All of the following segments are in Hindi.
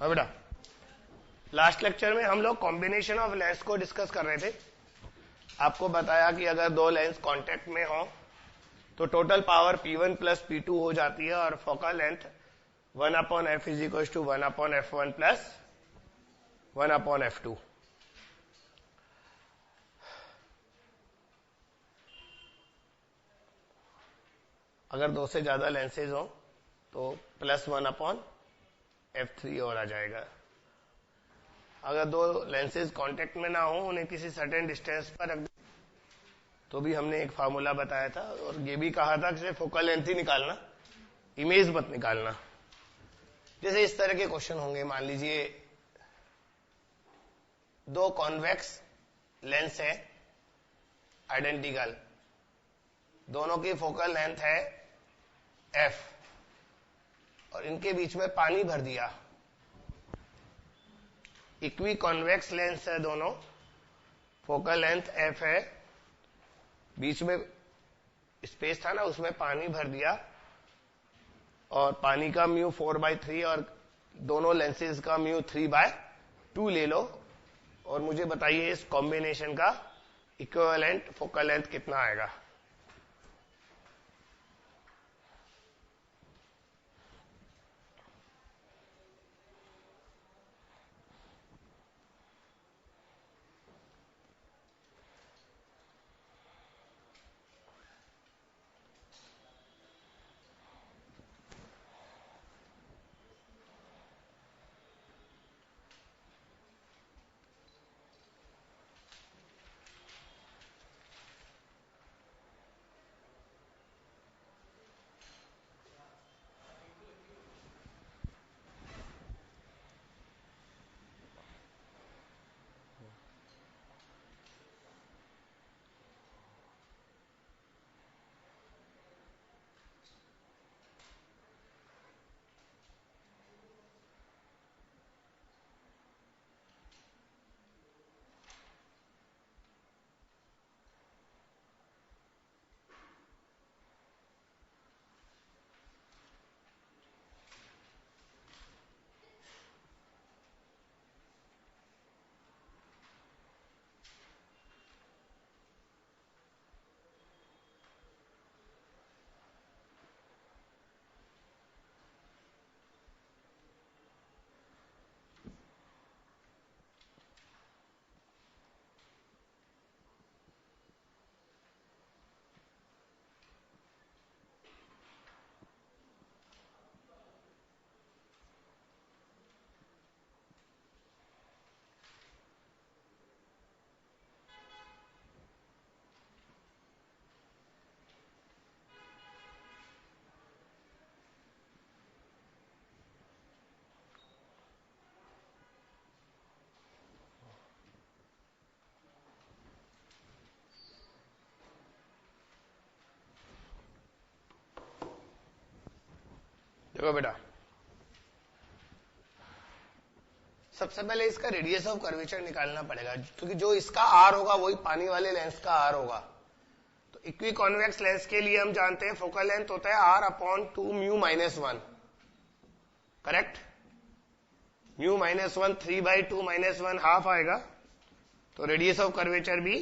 हाँ बेटा, लास्ट लेक्चर में हम लोग कॉम्बिनेशन ऑफ लेंस को डिस्कस कर रहे थे। आपको बताया कि अगर दो लेंस कांटेक्ट में हो तो total power P1 plus P2 हो जाती है और focal length 1/f is equal to 1/f1 plus 1/f2। अगर दो से ज्यादा लेंसेज हो तो प्लस 1/f3 और आ जाएगा। अगर दो लेंसेज कांटेक्ट में ना हो, उन्हें किसी सर्टेन डिस्टेंस पर रख तो भी हमने एक फार्मूला बताया था और ये भी कहा था कि सिर्फ फोकल लेंथ ही निकालना, इमेज मत निकालना। जैसे इस तरह के क्वेश्चन होंगे, मान लीजिए दो कॉन्वेक्स लेंस है आइडेंटिकल, दोनों की फोकल लेंथ है f और इनके बीच में पानी भर दिया। इक्वी कॉन्वेक्स लेंस है दोनों, फोकल लेंथ f है, बीच में स्पेस था ना, उसमें पानी भर दिया और पानी का म्यू 4/3 और दोनों लेंसेज का म्यू 3/2 ले लो और मुझे बताइए इस कॉम्बिनेशन का इक्विवेलेंट फोकल लेंथ कितना आएगा। देखो बेटा, सबसे पहले इसका रेडियस ऑफ कर्वेचर निकालना पड़ेगा, क्योंकि जो इसका आर होगा वही पानी वाले लेंस का आर होगा। तो इक्वी कॉन्वेक्स लेंस के लिए हम जानते हैं फोकल लेंथ होता है r/2 μ-1, करेक्ट। μ-1 3/2 -1 हाफ आएगा, तो रेडियस ऑफ कर्वेचर भी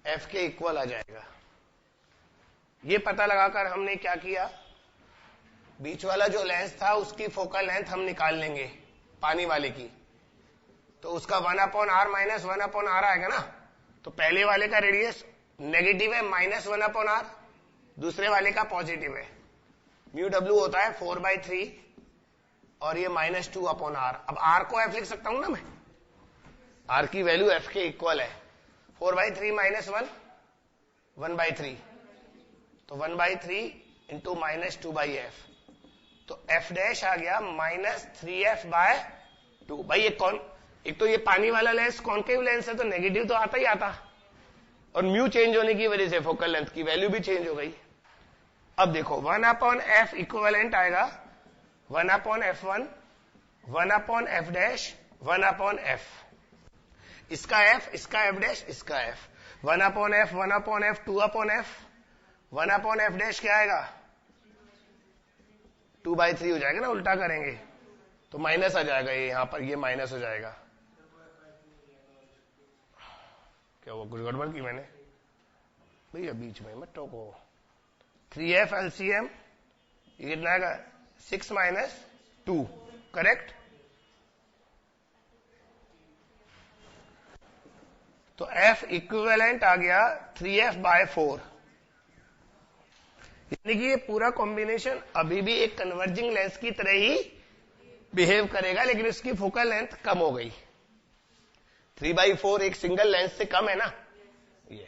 f के इक्वल आ जाएगा। ये पता लगाकर हमने क्या किया, बीच वाला जो लेंस था उसकी फोकल लेंथ हम निकाल लेंगे पानी वाले की, तो उसका 1/r माइनस 1/r आएगा ना। तो पहले वाले का रेडियस नेगेटिव है -1/r, दूसरे वाले का पॉजिटिव है। μw होता है 4/3 और ये -2/r। अब r को f लिख सकता हूं ना मैं, r की वैल्यू f के इक्वल है। 4/3 -1 1/3, तो 1/3 इंटू -2/f, तो f डैश आ गया -3f/2। भाई ये कौन, एक तो ये पानी वाला लेंस कॉन्केव लेंस है तो नेगेटिव तो आता ही आता, और म्यू चेंज होने की वजह से फोकल लेंथ की वैल्यू भी चेंज हो गई। अब देखो 1/f इक्विवेलेंट आएगा 1/f1 1/f डैश 1/f, इसका f, इसका f डैश, इसका f, 1/f 1/f 2/f 1/f dash क्या आएगा 2/3 हो जाएगा ना, उल्टा करेंगे तो माइनस आ जाएगा, ये यहां पर ये माइनस हो जाएगा। क्या वो कुछ गड़बड़ की मैंने? भैया बीच में मत टोको। 3f एलसीएम ये कितना आएगा? 6 माइनस 2, करेक्ट। तो f इक्विवेलेंट आ गया 3f/4, यानी कि ये पूरा कॉम्बिनेशन अभी भी एक कन्वर्जिंग लेंस की तरह ही बिहेव करेगा, लेकिन इसकी फोकल लेंथ कम हो गई। 3/4 एक सिंगल लेंस से कम है ना ये।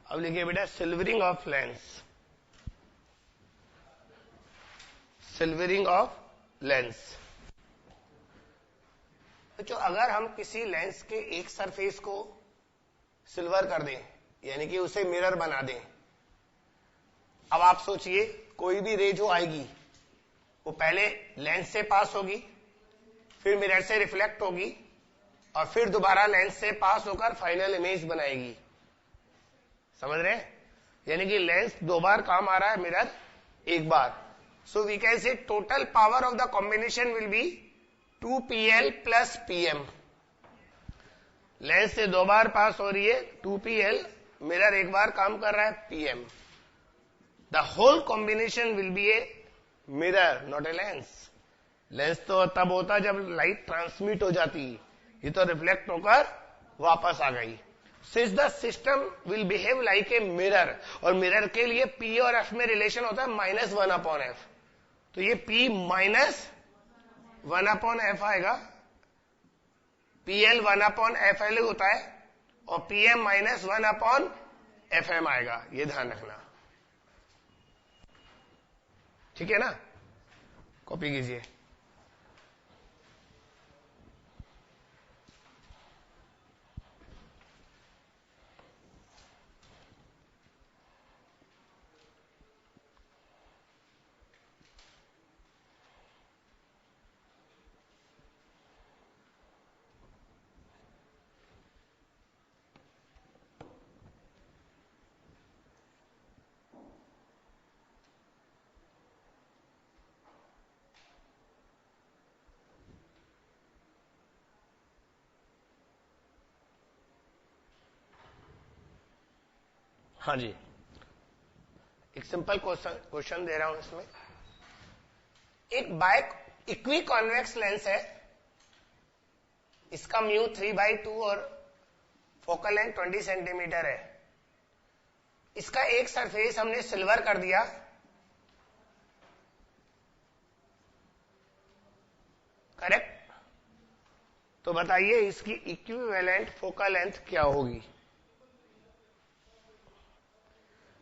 अब लिखिए बेटा silvering of lens. Silvering of lens, तो अगर हम किसी लेंस के एक सरफेस को सिल्वर कर दें, यानी कि उसे मिरर बना दें। अब आप सोचिए कोई भी रे जो आएगी वो पहले लेंस से पास होगी, फिर मिरर से रिफ्लेक्ट होगी, और फिर दोबारा लेंस से पास होकर फाइनल इमेज बनाएगी। समझ रहे हैं? यानी कि लेंस 2 बार काम आ रहा है, मिरर 1 बार। So we can say total power of the combination will be 2pl plus pm। Lens से 2 बार पास हो रही है 2pl, मिरर 1 बार काम कर रहा है pm। The whole combination will be a mirror, not a lens. Lens तो तब होता जब लाइट ट्रांसमिट हो जाती, ये तो रिफ्लेक्ट होकर वापस आ गई। Since the system will behave like a mirror, और मिरर के लिए P और F में रिलेशन होता है -1/f, तो ये P -1/f आएगा। PL 1/FL होता है, और PM -1/FM आएगा, ये ध्यान रखना। ठीक है ना? कॉपी कीजिए। हाँ जी, एक सिंपल क्वेश्चन दे रहा हूं इसमें। एक बाइक इक्वी कॉन्वेक्स लेंस है, इसका म्यू 3/2 और फोकल लेंथ 20 सेंटीमीटर है। इसका एक सरफेस हमने सिल्वर कर दिया, करेक्ट। तो बताइए इसकी इक्विवेलेंट फोकल लेंथ क्या होगी?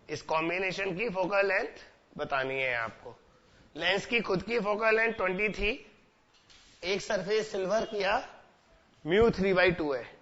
इस कॉम्बिनेशन की फोकल लेंथ बतानी है आपको। लेंस की खुद की फोकल लेंथ 20 थी, एक सरफेस सिल्वर किया, म्यू 3/2 है।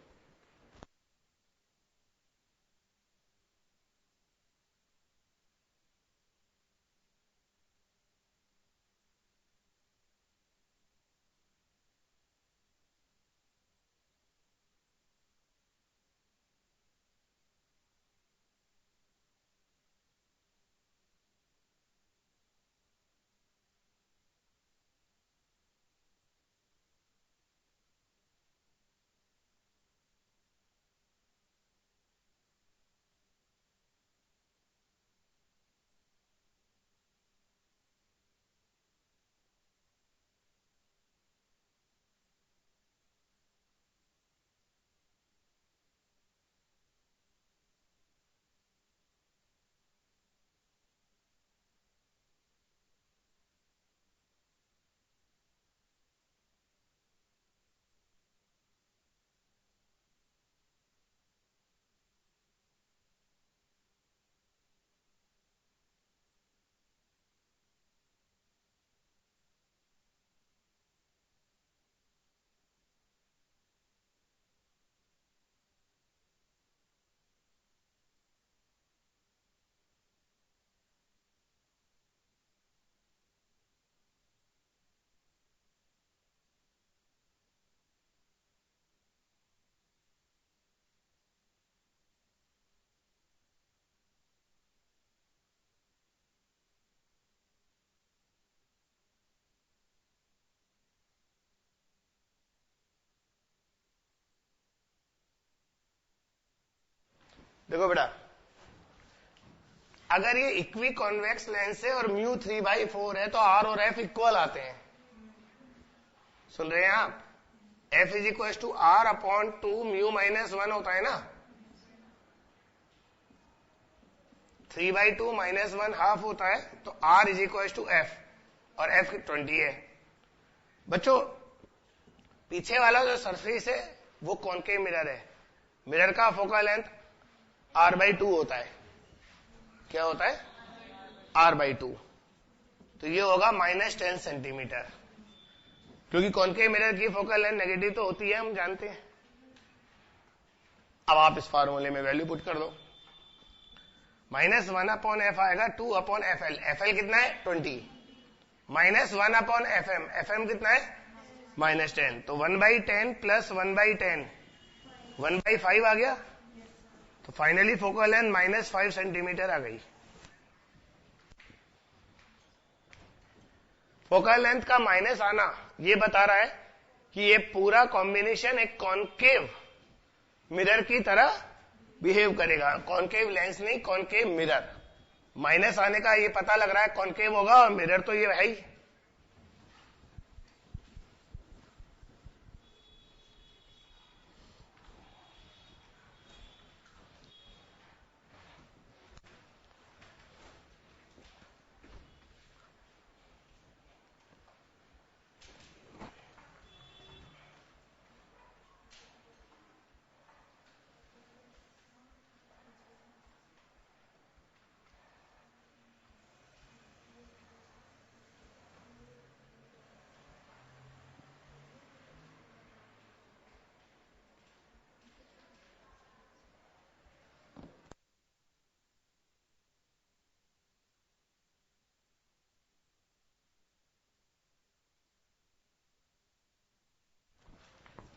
देखो बेटा, अगर ये इक्वी कॉन्वेक्स लेंस है और म्यू 3/4 है तो आर और एफ इक्वल आते हैं। सुन रहे हैं आप? F is equal to R upon 2 mu -1 होता है ना। 3/2 -1 हाफ होता है, तो R is equal to F, और एफ 20 है। बच्चों, पीछे वाला जो सरफेस है वो कॉनकेव मिरर है। मिरर का फोकल लेंथ r/2 होता है। क्या होता है? r/2। तो ये होगा -10 सेंटीमीटर, क्योंकि कॉनकेव मिरर की फोकल लेंथ नेगेटिव तो होती है, हम जानते हैं। अब आप इस फार्मूले में वैल्यू पुट कर दो। -1/f आएगा 2/fl। fl कितना है? 20। -1/fm, fm कितना है? -10। तो 1/10 प्लस 1/10 1/5 आ गया। तो फाइनली फोकल लेंथ -5 सेंटीमीटर आ गई। फोकल लेंथ का माइनस आना ये बता रहा है कि ये पूरा कॉम्बिनेशन एक कॉनकेव मिरर की तरह बिहेव करेगा। कॉनकेव लेंस नहीं, कॉनकेव मिरर। माइनस आने का ये पता लग रहा है कॉनकेव होगा, और मिरर तो ये है ही।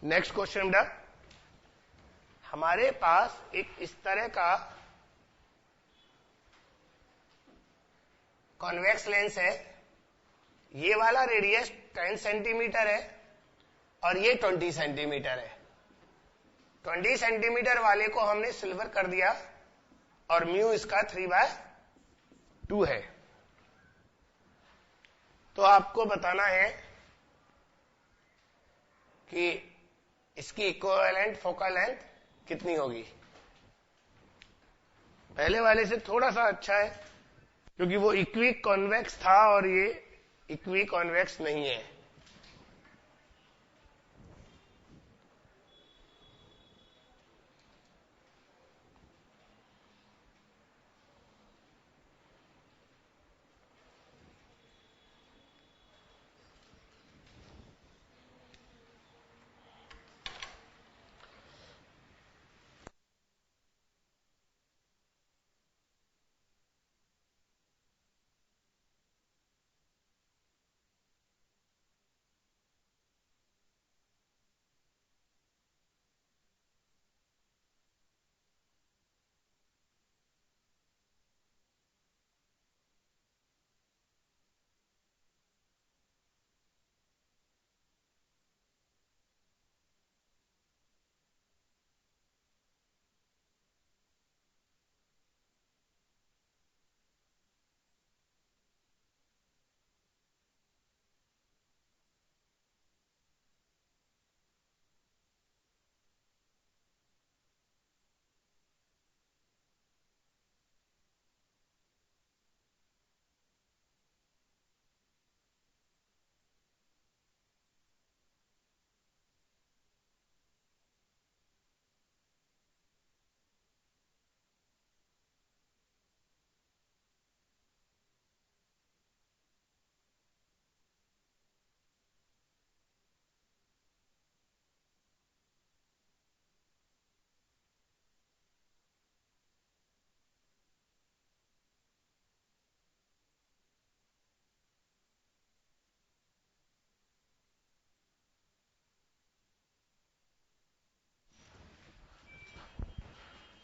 नेक्स्ट क्वेश्चन बेटा, हमारे पास एक इस तरह का कॉन्वेक्स लेंस है। ये वाला रेडियस 10 सेंटीमीटर है और ये 20 सेंटीमीटर है। 20 सेंटीमीटर वाले को हमने सिल्वर कर दिया और म्यू इसका 3/2 है। तो आपको बताना है कि इसकी इक्विवेलेंट फोकल लेंथ कितनी होगी। पहले वाले से थोड़ा सा अच्छा है, क्योंकि वो इक्वी कॉन्वेक्स था और ये इक्वी कॉन्वेक्स नहीं है।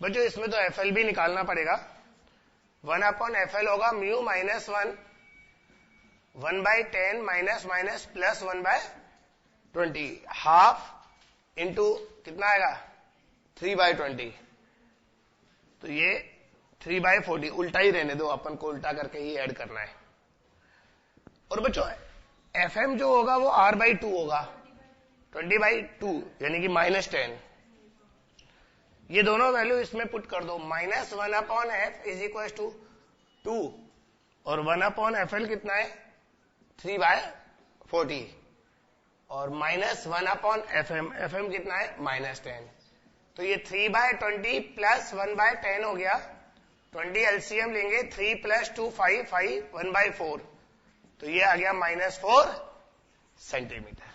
बच्चों, इसमें तो एफएल भी निकालना पड़ेगा। 1/fl होगा mu -1 1/10 minus plus 1/20 half into कितना आएगा 3/20। तो ये 3/40 उल्टा ही रहने दो, अपन को उल्टा करके ही ऐड करना है। और बच्चों FM जो होगा वो R/2 होगा, 20/2 यानी कि -10। ये दोनों वैल्यू इसमें पुट कर दो। -1/f इज इक्वल टू 2 और 1/FL कितना है 3/40 और -1/FM, FM कितना है -10। तो ये 3/20 प्लस 1/10 हो गया। 20 LCM लेंगे, 3 + 2 5 5 1/4, तो ये आ गया -4 centimetre.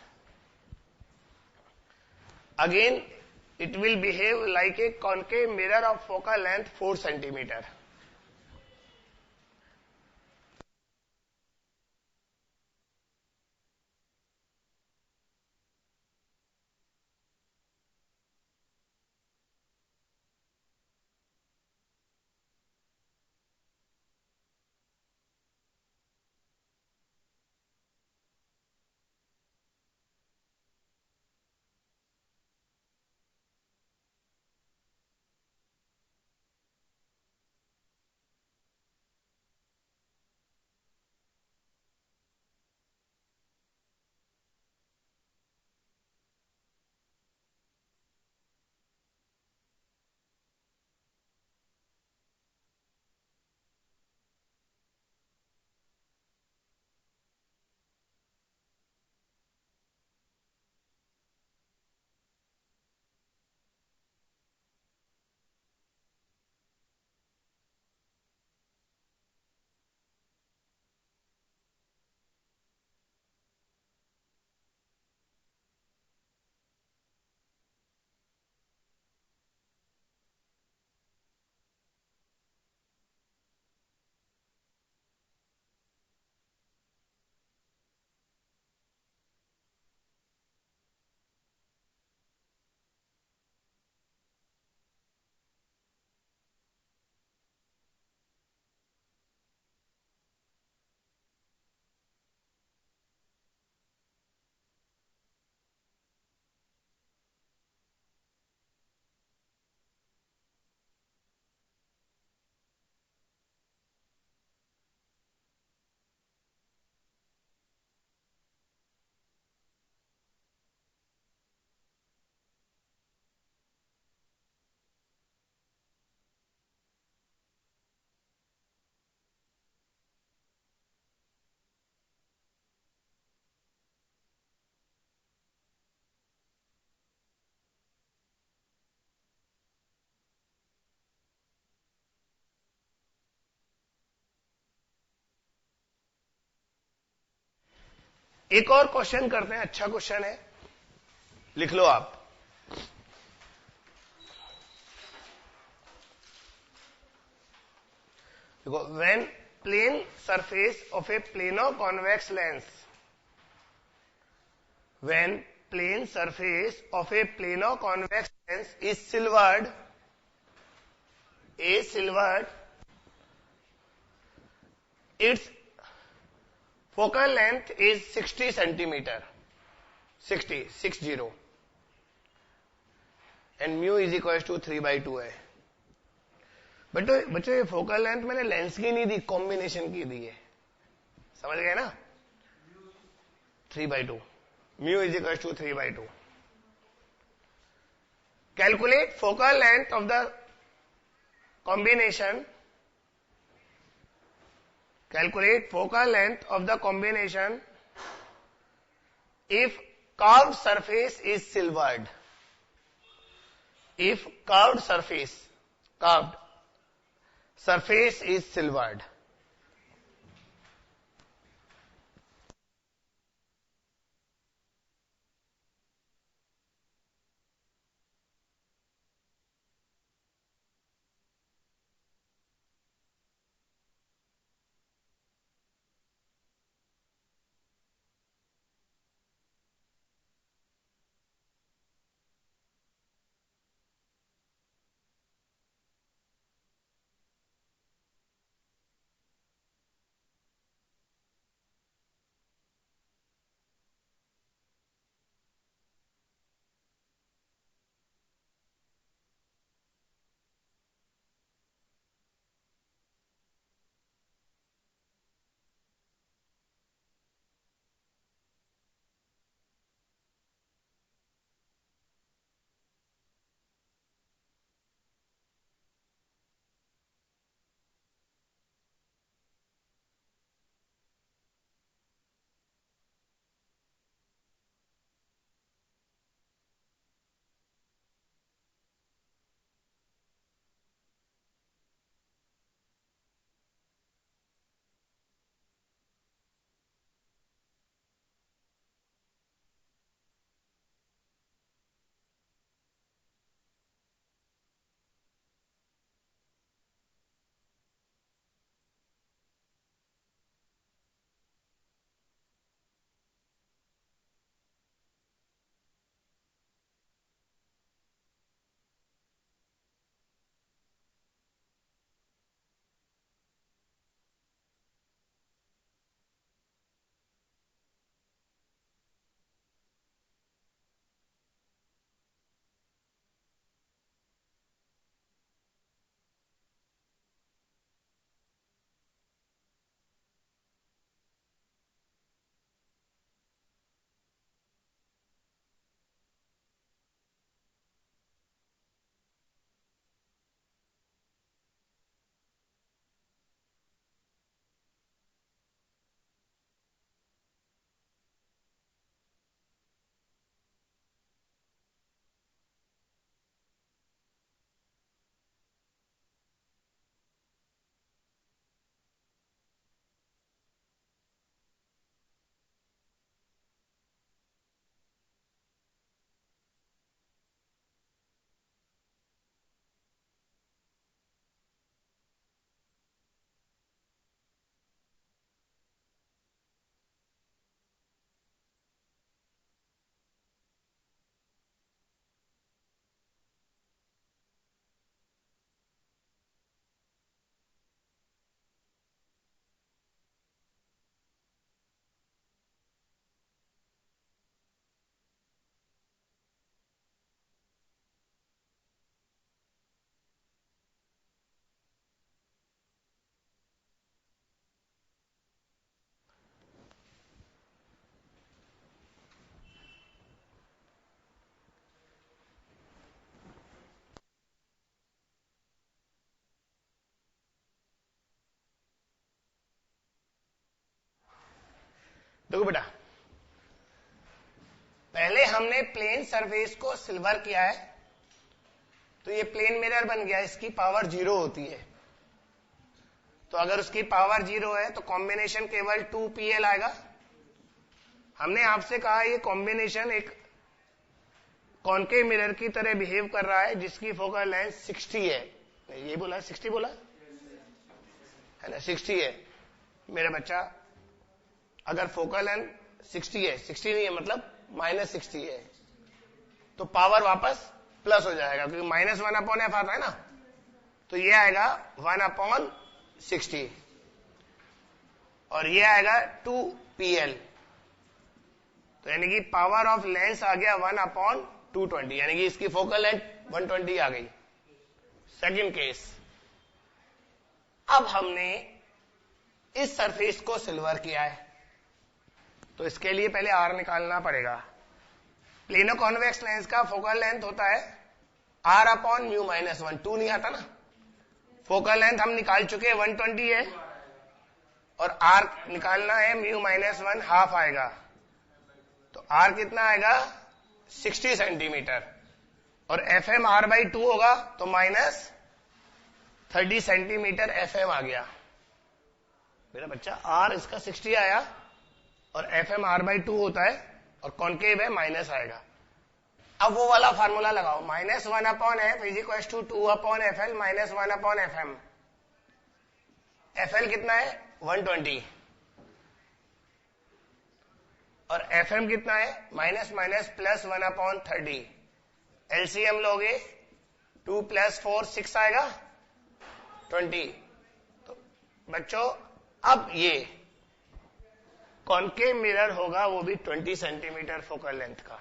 Again it will behave like a concave mirror of focal length 4 centimeter. एक और क्वेश्चन करते हैं, अच्छा क्वेश्चन है, लिख लो आप। देखो, when plane surface of a plano convex lens, when plane surface of a plano convex lens is silvered, its focal length is 60 centimeter, 60 and mu is equals to 3/2 है। बच्चों ये फोकल लेंथ मैंने लेंस की नहीं दी, कॉम्बिनेशन की दी है, समझ गए ना? 3/2, mu is equals to 3/2। Calculate focal length of the combination, calculate focal length of the combination if curved surface is silvered, if curved surface is silvered। देखो बेटा, पहले हमने प्लेन सरफेस को सिल्वर किया है, तो ये प्लेन मिरर बन गया, इसकी पावर 0 होती है। तो अगर उसकी पावर 0 है तो कॉम्बिनेशन केवल 2pl आएगा। हमने आपसे कहा ये कॉम्बिनेशन एक कॉनकेव मिरर की तरह बिहेव कर रहा है जिसकी फोकल लेंथ 60 है। ये बोला 60 बोला है ना, 60 है मेरा बच्चा। अगर फोकल लेंथ 60 है, 60 नहीं है मतलब -60 है, तो पावर वापस प्लस हो जाएगा क्योंकि -1/f आता है ना, तो ये आएगा 1/60 और ये आएगा 2pl। तो यानी कि पावर ऑफ लेंस आ गया 1/220, यानी कि इसकी फोकल लेंथ 120 आ गई। सेकंड केस, अब हमने इस सरफेस को सिल्वर किया है, तो इसके लिए पहले R निकालना पड़ेगा। प्लेनो कॉन्वेक्स लेंस का फोकल लेंथ होता है R/μ-1, 2 नहीं आता ना। फोकल लेंथ हम निकाल चुके हैं 120 है और R निकालना है μ-1 हाफ आएगा, तो R कितना आएगा 60 सेंटीमीटर और FM R/2 होगा तो -30 सेंटीमीटर FM आ गया मेरा बच्चा। R इसका 60 आया और FM R/2 होता है और कॉनकेव है माइनस आएगा। अब वो वाला फार्मूला लगाओ, -1/f is 2/fl -1/fm। FL कितना है 120 और FM कितना है -+1/30। LCM लोगे 2 + 4 6 आएगा 20। तो बच्चों अब ये कॉनकेव मिरर होगा वो भी 20 सेंटीमीटर फोकल लेंथ का।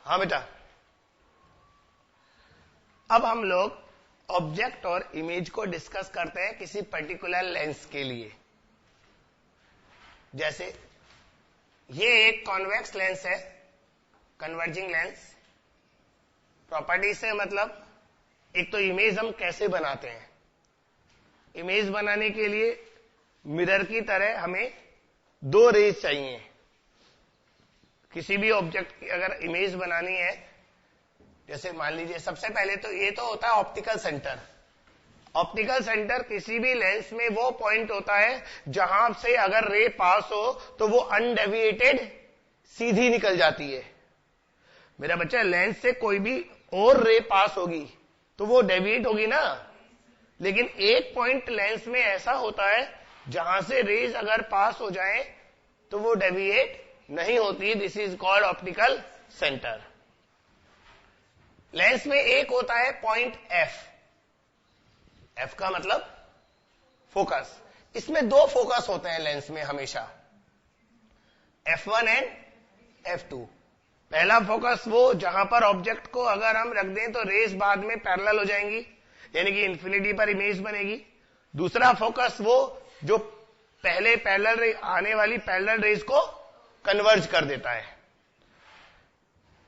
हाँ बेटा, अब हम लोग ऑब्जेक्ट और इमेज को डिस्कस करते हैं किसी पर्टिकुलर लेंस के लिए। जैसे ये एक कॉन्वेक्स लेंस है, कन्वर्जिंग लेंस। प्रॉपर्टी से मतलब एक तो इमेज हम कैसे बनाते हैं। इमेज बनाने के लिए मिरर की तरह हमें 2 रेज चाहिए। किसी भी ऑब्जेक्ट की अगर इमेज बनानी है, जैसे मान लीजिए सबसे पहले तो ये तो होता है ऑप्टिकल सेंटर। ऑप्टिकल सेंटर किसी भी लेंस में वो पॉइंट होता है जहां से अगर रे पास हो तो वो अनडेविएटेड सीधी निकल जाती है। मेरा बच्चा, लेंस से कोई भी और रे पास होगी तो वो डेविएट होगी ना, लेकिन एक पॉइंट लेंस में ऐसा होता है जहां से रेज अगर पास हो जाए तो वो डेविएट नहीं होती। This is called optical centre. Lens में एक होता है पॉइंट एफ का मतलब फोकस। इसमें 2 फोकस होते हैं लेंस में हमेशा, F1 एंड F2। पहला फोकस वो जहां पर ऑब्जेक्ट को अगर हम रख दें तो रेज बाद में पैरेलल हो जाएंगी, यानी कि इंफिनिटी पर इमेज बनेगी। दूसरा फोकस वो जो पहले पैरेलल आने वाली पैरेलल रेज को कन्वर्ज कर देता है।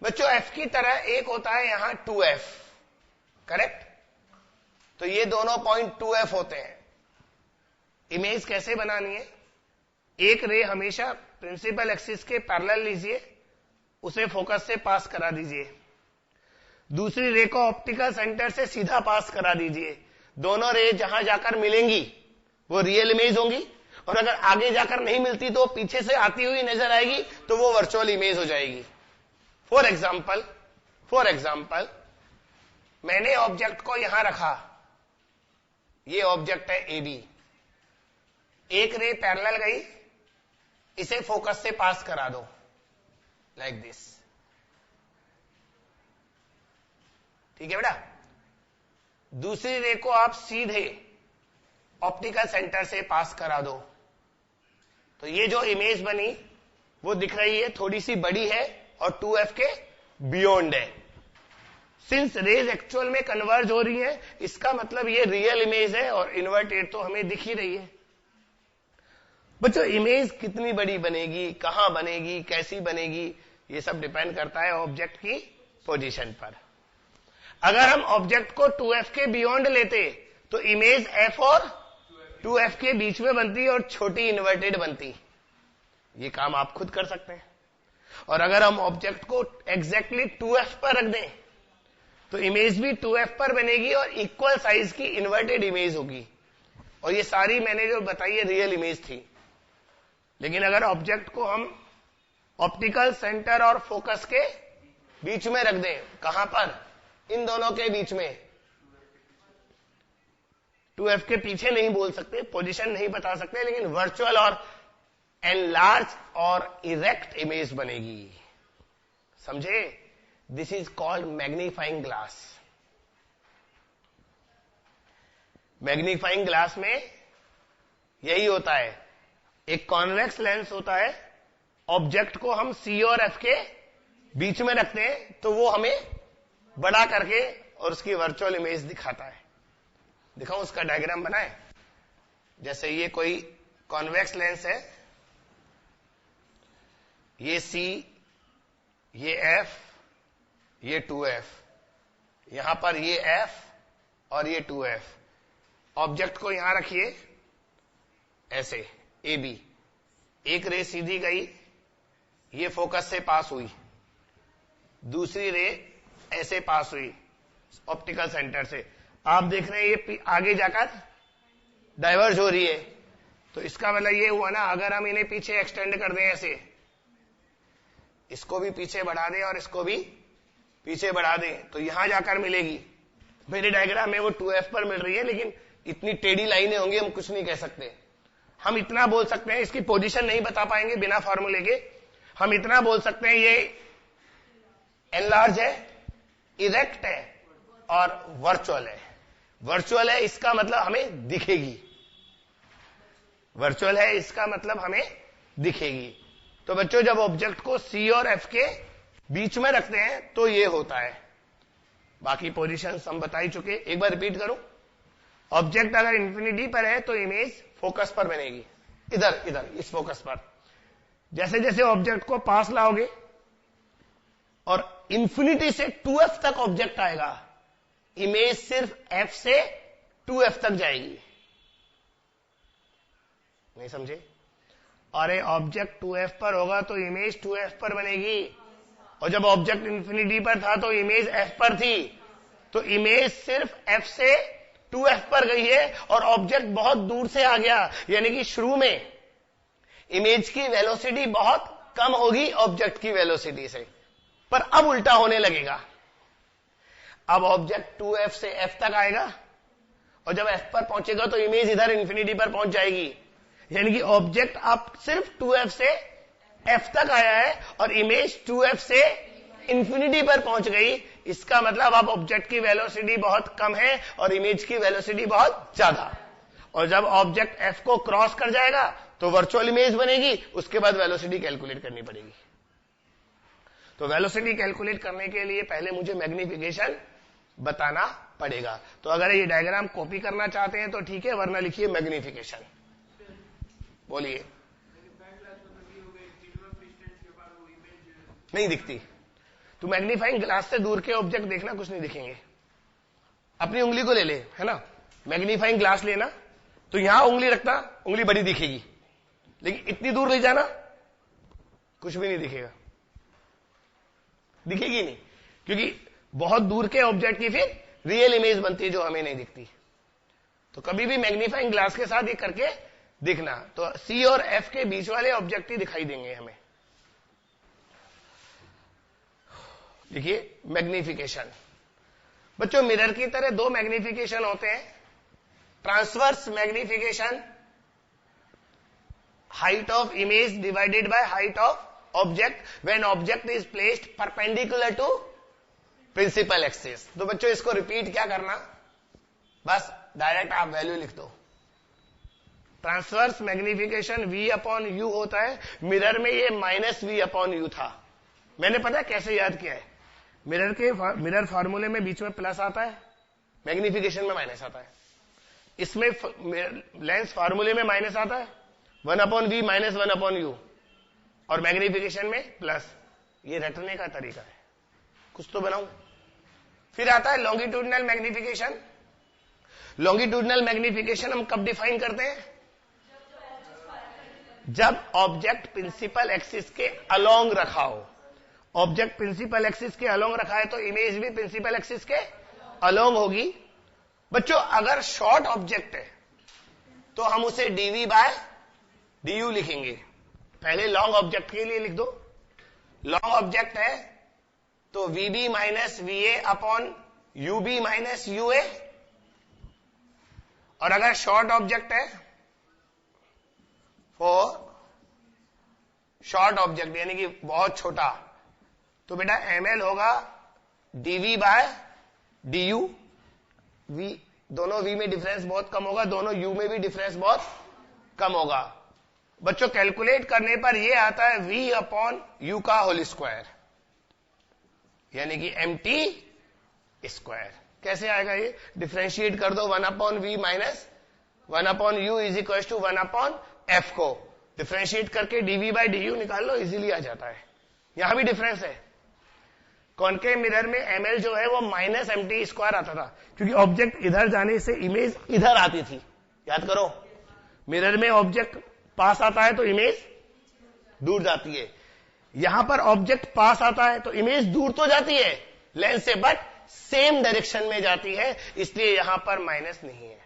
बच्चों, F की तरह एक होता है यहां 2F, करेक्ट। तो ये दोनों पॉइंट 2f होते हैं। इमेज कैसे बनानी है? एक रे हमेशा प्रिंसिपल एक्सिस के पैरेलल लीजिए, उसे फोकस से पास करा दीजिए। दूसरी रे को ऑप्टिकल सेंटर से सीधा पास करा दीजिए। दोनों रे जहां जाकर मिलेंगी वो रियल इमेज होंगी, और अगर आगे जाकर नहीं मिलती तो पीछे से आती हुई नजर आएगी तो वो वर्चुअल इमेज हो जाएगी। फॉर एग्जाम्पल मैंने ऑब्जेक्ट को यहां रखा, ये ऑब्जेक्ट है AB, एक रे पैरेलल गई, इसे फोकस से पास करा दो लाइक दिस। ठीक है बेटा? दूसरी रे को आप सीधे ऑप्टिकल सेंटर से पास करा दो, तो ये जो इमेज बनी वो दिख रही है, थोड़ी सी बड़ी है और 2f के बियॉन्ड है। सिंस रेज एक्चुअल में कन्वर्ज हो रही है, इसका मतलब ये रियल इमेज है और इन्वर्टेड तो हमें दिख ही रही है। बच्चों, इमेज कितनी बड़ी बनेगी, कहां बनेगी, कैसी बनेगी, ये सब डिपेंड करता है ऑब्जेक्ट की पोजीशन पर। अगर हम ऑब्जेक्ट को 2f के बियॉन्ड लेते तो इमेज f और 2f के बीच में बनती और छोटी इन्वर्टेड बनती। ये काम आप खुद कर सकते हैं। और अगर हम ऑब्जेक्ट को एग्जैक्टली 2f पर रख दें तो इमेज भी 2f पर बनेगी और इक्वल साइज की इन्वर्टेड इमेज होगी। और ये सारी मैंने जो बताई है रियल इमेज थी। लेकिन अगर ऑब्जेक्ट को हम ऑप्टिकल सेंटर और फोकस के बीच में रख दें, कहां पर? इन दोनों के बीच में। 2f के पीछे नहीं बोल सकते, पोजीशन नहीं बता सकते, लेकिन वर्चुअल और एनलार्ज और इरेक्ट इमेज बनेगी। समझे? This is called magnifying glass. Magnifying glass में यही होता है, एक कॉन्वेक्स लेंस होता है, ऑब्जेक्ट को हम C और F के बीच में रखते हैं तो वो हमें बड़ा करके और उसकी वर्चुअल इमेज दिखाता है। दिखाऊं उसका डायग्राम बनाए? जैसे ये कोई कॉन्वेक्स लेंस है, ये C, ये F, ये 2F, यहां पर ये F और ये 2F। ऑब्जेक्ट को यहां रखिए ऐसे AB, एक रे सीधी गई, ये फोकस से पास हुई, दूसरी रे ऐसे पास हुई ऑप्टिकल सेंटर से। आप देख रहे हैं ये आगे जाकर डाइवर्ज हो रही है, तो इसका मतलब ये हुआ ना, अगर हम इन्हें पीछे एक्सटेंड कर दें ऐसे, इसको भी पीछे बढ़ा दें और इसको भी पीछे बढ़ा दें, तो यहां जाकर मिलेगी। मेरे डायग्राम में वो 2f पर मिल रही है, लेकिन इतनी टेढ़ी लाइनें होंगी, हम कुछ नहीं कह सकते। हम इतना बोल सकते हैं, इसकी पोजीशन नहीं बता पाएंगे बिना फॉर्मूले के। हम इतना बोल सकते हैं ये एनलार्ज है, इरेक्ट है और वर्चुअल है। वर्चुअल है इसका मतलब हमें दिखेगी, वर्चुअल है इसका मतलब हमें दिखेगी। तो बच्चों, जब ऑब्जेक्ट को C और F के बीच में रखते हैं तो ये होता है। बाकी पोजीशंस हम बता ही चुके, एक बार रिपीट करूं। ऑब्जेक्ट अगर इंफिनिटी पर है तो इमेज फोकस पर बनेगी, इधर इधर इस फोकस पर। जैसे जैसे ऑब्जेक्ट को पास लाओगे और इंफिनिटी से 2f तक ऑब्जेक्ट आएगा, इमेज सिर्फ f से 2f तक जाएगी। नहीं समझे? अरे ऑब्जेक्ट 2f पर होगा तो इमेज 2f पर बनेगी, और जब ऑब्जेक्ट इंफिनिटी पर था तो इमेज f पर थी, तो इमेज सिर्फ f से 2f पर गई है और ऑब्जेक्ट बहुत दूर से आ गया। यानी कि शुरू में इमेज की वेलोसिटी बहुत कम होगी ऑब्जेक्ट की वेलोसिटी से, पर अब उल्टा होने लगेगा। अब ऑब्जेक्ट 2f से f तक आएगा और जब f पर पहुंचेगा तो इमेज इधर इंफिनिटी पर पहुंच जाएगी। यानी कि ऑब्जेक्ट अब सिर्फ 2f से f तक आया है और इमेज 2f से इंफिनिटी पर पहुंच गई। इसका मतलब अब ऑब्जेक्ट की वेलोसिटी बहुत कम है और इमेज की वेलोसिटी बहुत ज्यादा। और जब ऑब्जेक्ट f को क्रॉस कर जाएगा तो वर्चुअल इमेज बनेगी, उसके बाद वेलोसिटी कैलकुलेट करनी पड़ेगी। तो वेलोसिटी कैलकुलेट करने के लिए पहले मुझे मैग्निफिकेशन बताना पड़ेगा। तो अगर ये डायग्राम कॉपी करना चाहते हैं तो ठीक है, वरना लिखिए मैग्निफिकेशन। बोलिए। नहीं दिखती तो मैग्नीफाइंग ग्लास से दूर के ऑब्जेक्ट देखना, कुछ नहीं दिखेंगे। अपनी उंगली को ले ले, है ना, मैग्नीफाइंग ग्लास लेना, तो यहां उंगली रखना, उंगली बड़ी दिखेगी, लेकिन इतनी दूर ले जाना, कुछ भी नहीं दिखेगा, दिखेगी नहीं, क्योंकि बहुत दूर के ऑब्जेक्ट की फिर रियल इमेज बनती है जो हमें नहीं दिखती। तो कभी भी मैग्नीफाइंग ग्लास के साथ ये करके देखना, तो सी और एफ के बीच वाले ऑब्जेक्ट ही दिखाई देंगे हमें। देखिए मैग्निफिकेशन, बच्चों मिरर की तरह दो मैग्निफिकेशन होते हैं, transverse magnification, height of image divided by height of object when object is placed perpendicular to principal axis. तो बच्चों इसको रिपीट क्या करना, बस डायरेक्ट आप वैल्यू लिख दो। Transverse magnification V upon U होता है, मिरर में ये माइनस V अपॉन U था। मैंने पता है कैसे याद किया है, मिरर फार्मूले में बीच में प्लस आता है, मैग्निफिकेशन में माइनस आता है, इसमें लेंस फार्मूले में माइनस आता है, 1 upon V minus 1 upon U, और मैग्निफिकेशन में प्लस। ये रटने का तरीका है, कुछ तो बनाऊं। फिर आता है लॉन्गिट्यूडनल मैग्निफिकेशन। लॉन्गिट्यूडनल मैग्निफिकेशन हम कब डिफाइन करते हैं, जब ऑब्जेक्ट प्रिंसिपल एक्सिस के अलोंग रखा हो। ऑब्जेक्ट प्रिंसिपल एक्सिस के अलोंग रखा है तो इमेज भी प्रिंसिपल एक्सिस के अलोंग होगी। बच्चों अगर शॉर्ट ऑब्जेक्ट है तो हम उसे dv बाय du लिखेंगे। पहले लॉन्ग ऑब्जेक्ट के लिए लिख दो, लॉन्ग ऑब्जेक्ट है तो vb minus va upon ub minus ua, और अगर शॉर्ट ऑब्जेक्ट है, शॉर्ट ऑब्जेक्ट यानी कि बहुत छोटा, तो बेटा ml होगा dv बाय du। v दोनों v में डिफरेंस बहुत कम होगा, दोनों u में भी डिफरेंस बहुत कम होगा। बच्चों कैलकुलेट करने पर ये आता है v अपॉन u का होल स्क्वायर, यानी कि mt स्क्वायर। कैसे आएगा ये, डिफरेंशिएट कर दो 1 upon v minus 1 upon u is equal to 1 upon f को डिफरेंशिएट करके dv बाय du निकाल लो, इजीली आ जाता है। यहां भी डिफरेंस है, कॉनकेव मिरर में ml जो है वो माइनस mt स्क्वायर आता था, क्योंकि ऑब्जेक्ट इधर जाने से इमेज इधर आती थी। याद करो, मिरर में ऑब्जेक्ट पास आता है तो इमेज दूर जाती है, यहां पर ऑब्जेक्ट पास आता है तो इमेज दूर तो जाती है लेंस से, बट सेम डायरेक्शन में जाती है, इसलिए यहां पर माइनस नहीं है।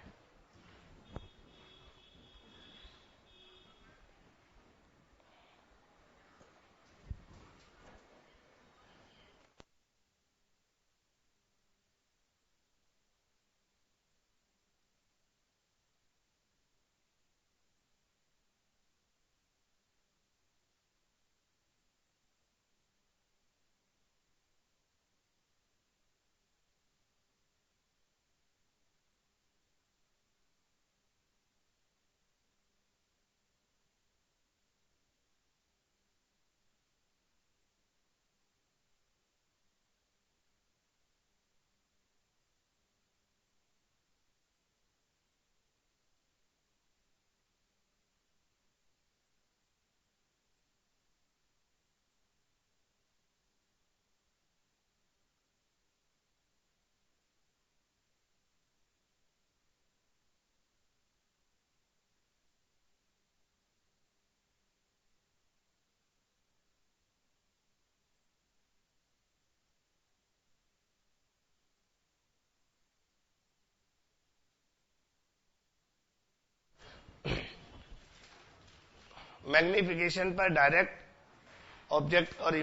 मैग्निफिकेशन पर डायरेक्ट ऑब्जेक्ट और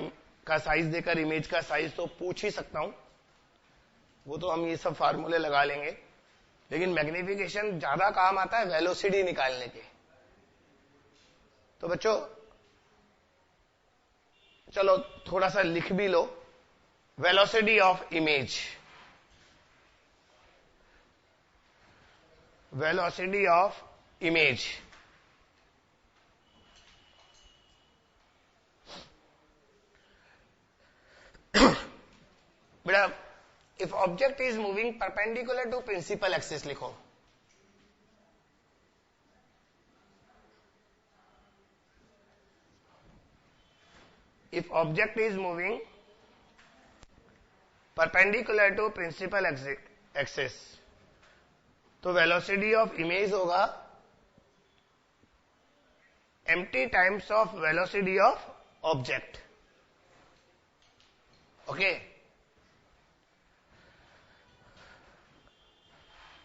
का साइज देकर इमेज का साइज तो पूछ ही सकता हूं, वो तो हम ये सब फार्मूले लगा लेंगे, लेकिन मैग्निफिकेशन ज्यादा काम आता है वेलोसिटी निकालने के। तो बच्चों चलो थोड़ा सा लिख भी लो, velocity of image, velocity of image बेटा if object is moving perpendicular to principal axis लिखो, if object is moving perpendicular to principal axis. तो वेलोसिटी ऑफ इमेज होगा empty times of velocity of object. Okay,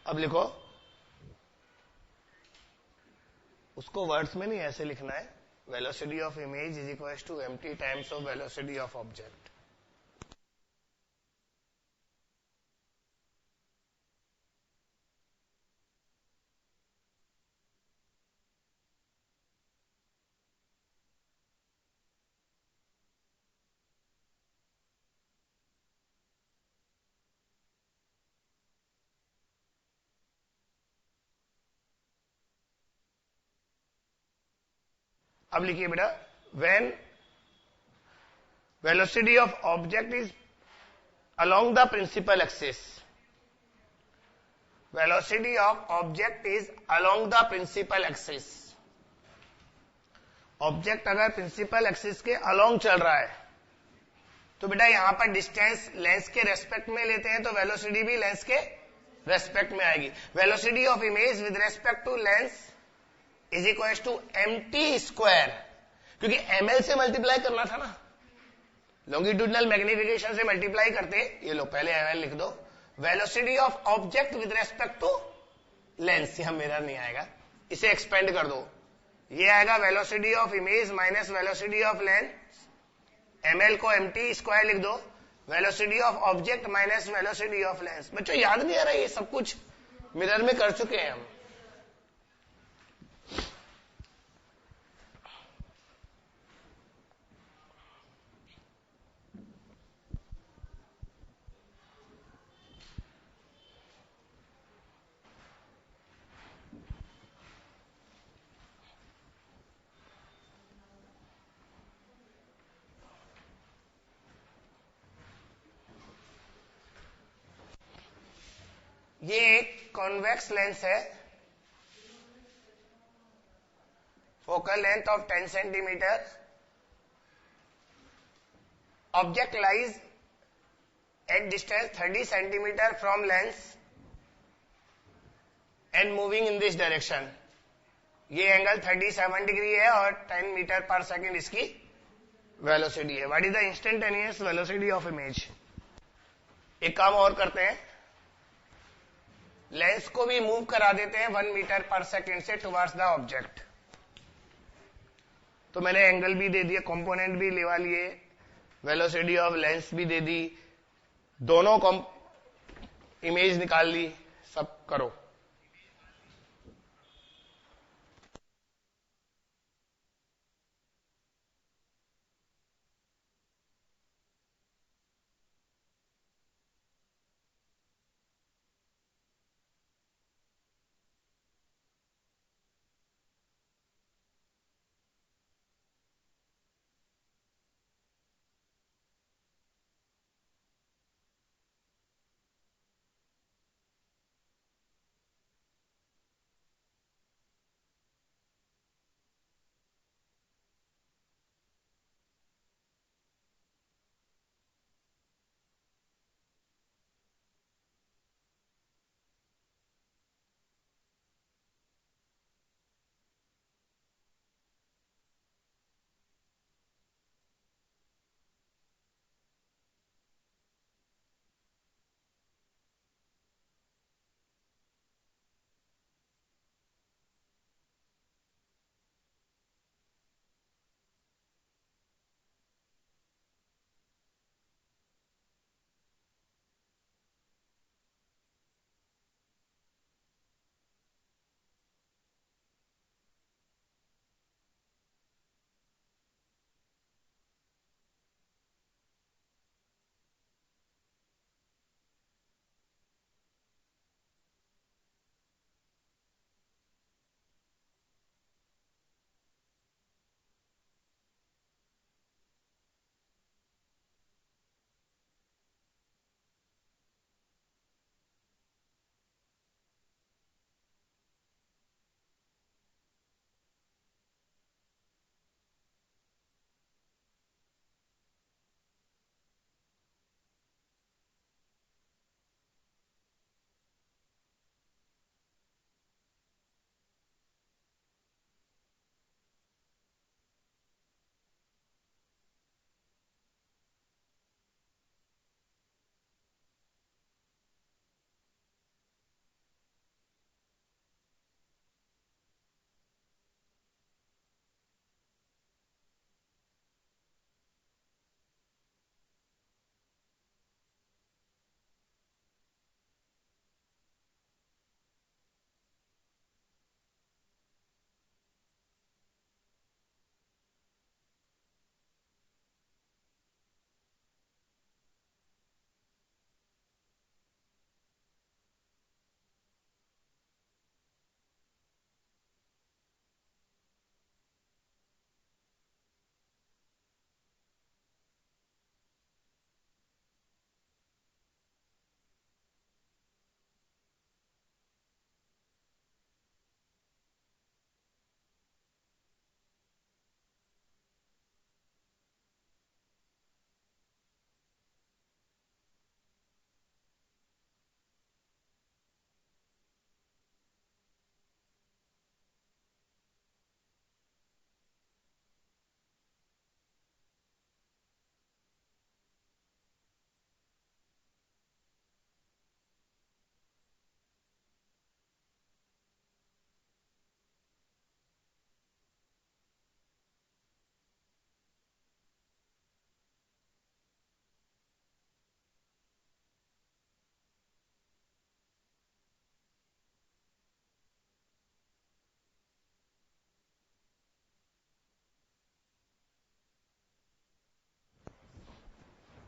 अब लिखो, उसको वर्ड्स में नहीं ऐसे लिखना है, velocity of image is equal to empty times of velocity of object. अब लिखिए बेटा, when velocity of object is along the principal axis, velocity of object is along the principal axis। Object अगर प्रिंसिपल एक्सिस के अलोंग चल रहा है तो बेटा यहां पर डिस्टेंस लेंस के रेस्पेक्ट में लेते हैं तो वेलोसिटी भी लेंस के रेस्पेक्ट में आएगी। Velocity of image with respect to lens is equal to mt square, क्योंकि ml से मल्टीप्लाई करना था ना, लॉन्गिट्यूडनल मैग्निफिकेशन से मल्टीप्लाई करते। ये लो पहले ml लिख दो। Velocity of object with respect to lens, यहां मिरर नहीं आएगा, इसे एक्सपेंड कर दो, ये आएगा velocity of image minus velocity of lens, ml को mt स्क्वायर लिख दो, velocity of object minus velocity of lens. बच्चों याद नहीं आ रहा, ये सब कुछ मिरर में कर चुके हैं हम। ये एक कॉन्वेक्स लेंस है, focal length of 10 centimetre, object lies at distance 30 centimetre from lens and moving in this direction. ये एंगल 37 डिग्री है और 10 मीटर पर सेकेंड इसकी वेलोसिटी है। What is the instantaneous velocity of image? एक काम और करते हैं, लेंस को भी मूव करा देते हैं 1 मीटर पर सेकेंड से टुवर्ड्स द ऑब्जेक्ट। तो मैंने एंगल भी दे दिया, कंपोनेंट भी लेवा लिए, वेलोसिटी ऑफ लेंस भी दे दी, दोनों इमेज निकाल ली, सब करो।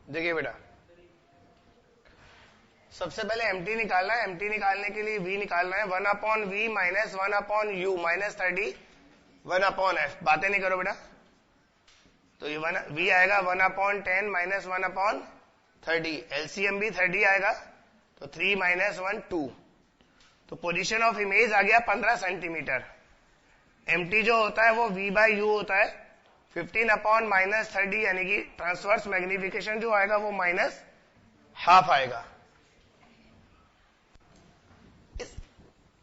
देखिए बेटा, सबसे पहले एमटी निकालना है। एमटी निकालने के लिए वी निकालना है, 1/v minus 1/u minus 30 1/f। बातें नहीं करो बेटा। तो ये वी आएगा 1/10 माइनस 1/30। एलसीएम भी 30 आएगा, तो 3 माइनस 1 2। तो पोजीशन ऑफ इमेज आ गया 15 सेंटीमीटर। एमटी जो होता है वो v/u होता है 15/-30, यानी कि ट्रांसवर्स मैग्निफिकेशन जो आएगा वो -½ आएगा।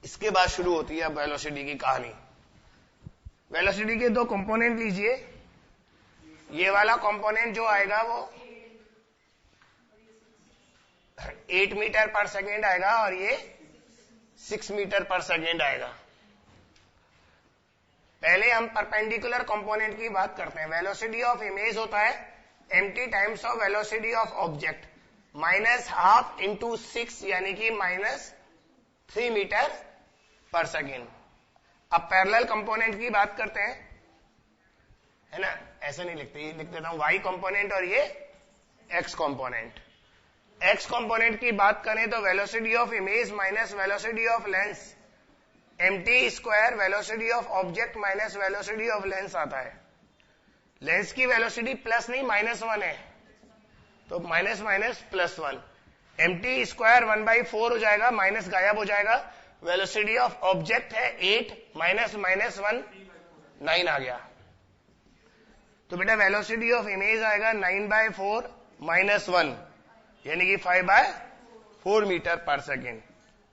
इसके बाद शुरू होती है अब वेलोसिटी की कहानी। वेलोसिटी के 2 कंपोनेंट लीजिए। ये वाला कंपोनेंट जो आएगा वो 8 मीटर पर सेकेंड आएगा और ये 6 मीटर पर सेकेंड आएगा। पहले हम परपेंडिकुलर कंपोनेंट की बात करते हैं। वेलोसिटी ऑफ इमेज होता है mt times of velocity of object, -½ into 6, यानी कि -3 मीटर पर सेकेंड। अब पैरेलल कंपोनेंट की बात करते हैं, है ना। ऐसा नहीं लिखते, ये लिख देता हूं y कंपोनेंट और ये x कंपोनेंट। x कंपोनेंट की बात करें तो velocity of image minus velocity of lens, mt square velocity of object minus velocity of lens आता है। लेंस की वेलोसिटी प्लस नहीं -1 है, तो माइनस माइनस +1। mt स्क्वायर 1/4 हो जाएगा, माइनस गायब हो जाएगा। वेलोसिटी ऑफ ऑब्जेक्ट है 8 माइनस -1 9 आ गया। तो बेटा वेलोसिटी ऑफ इमेज आएगा 9/4 -1, यानी कि 5/4 मीटर पर सेकेंड।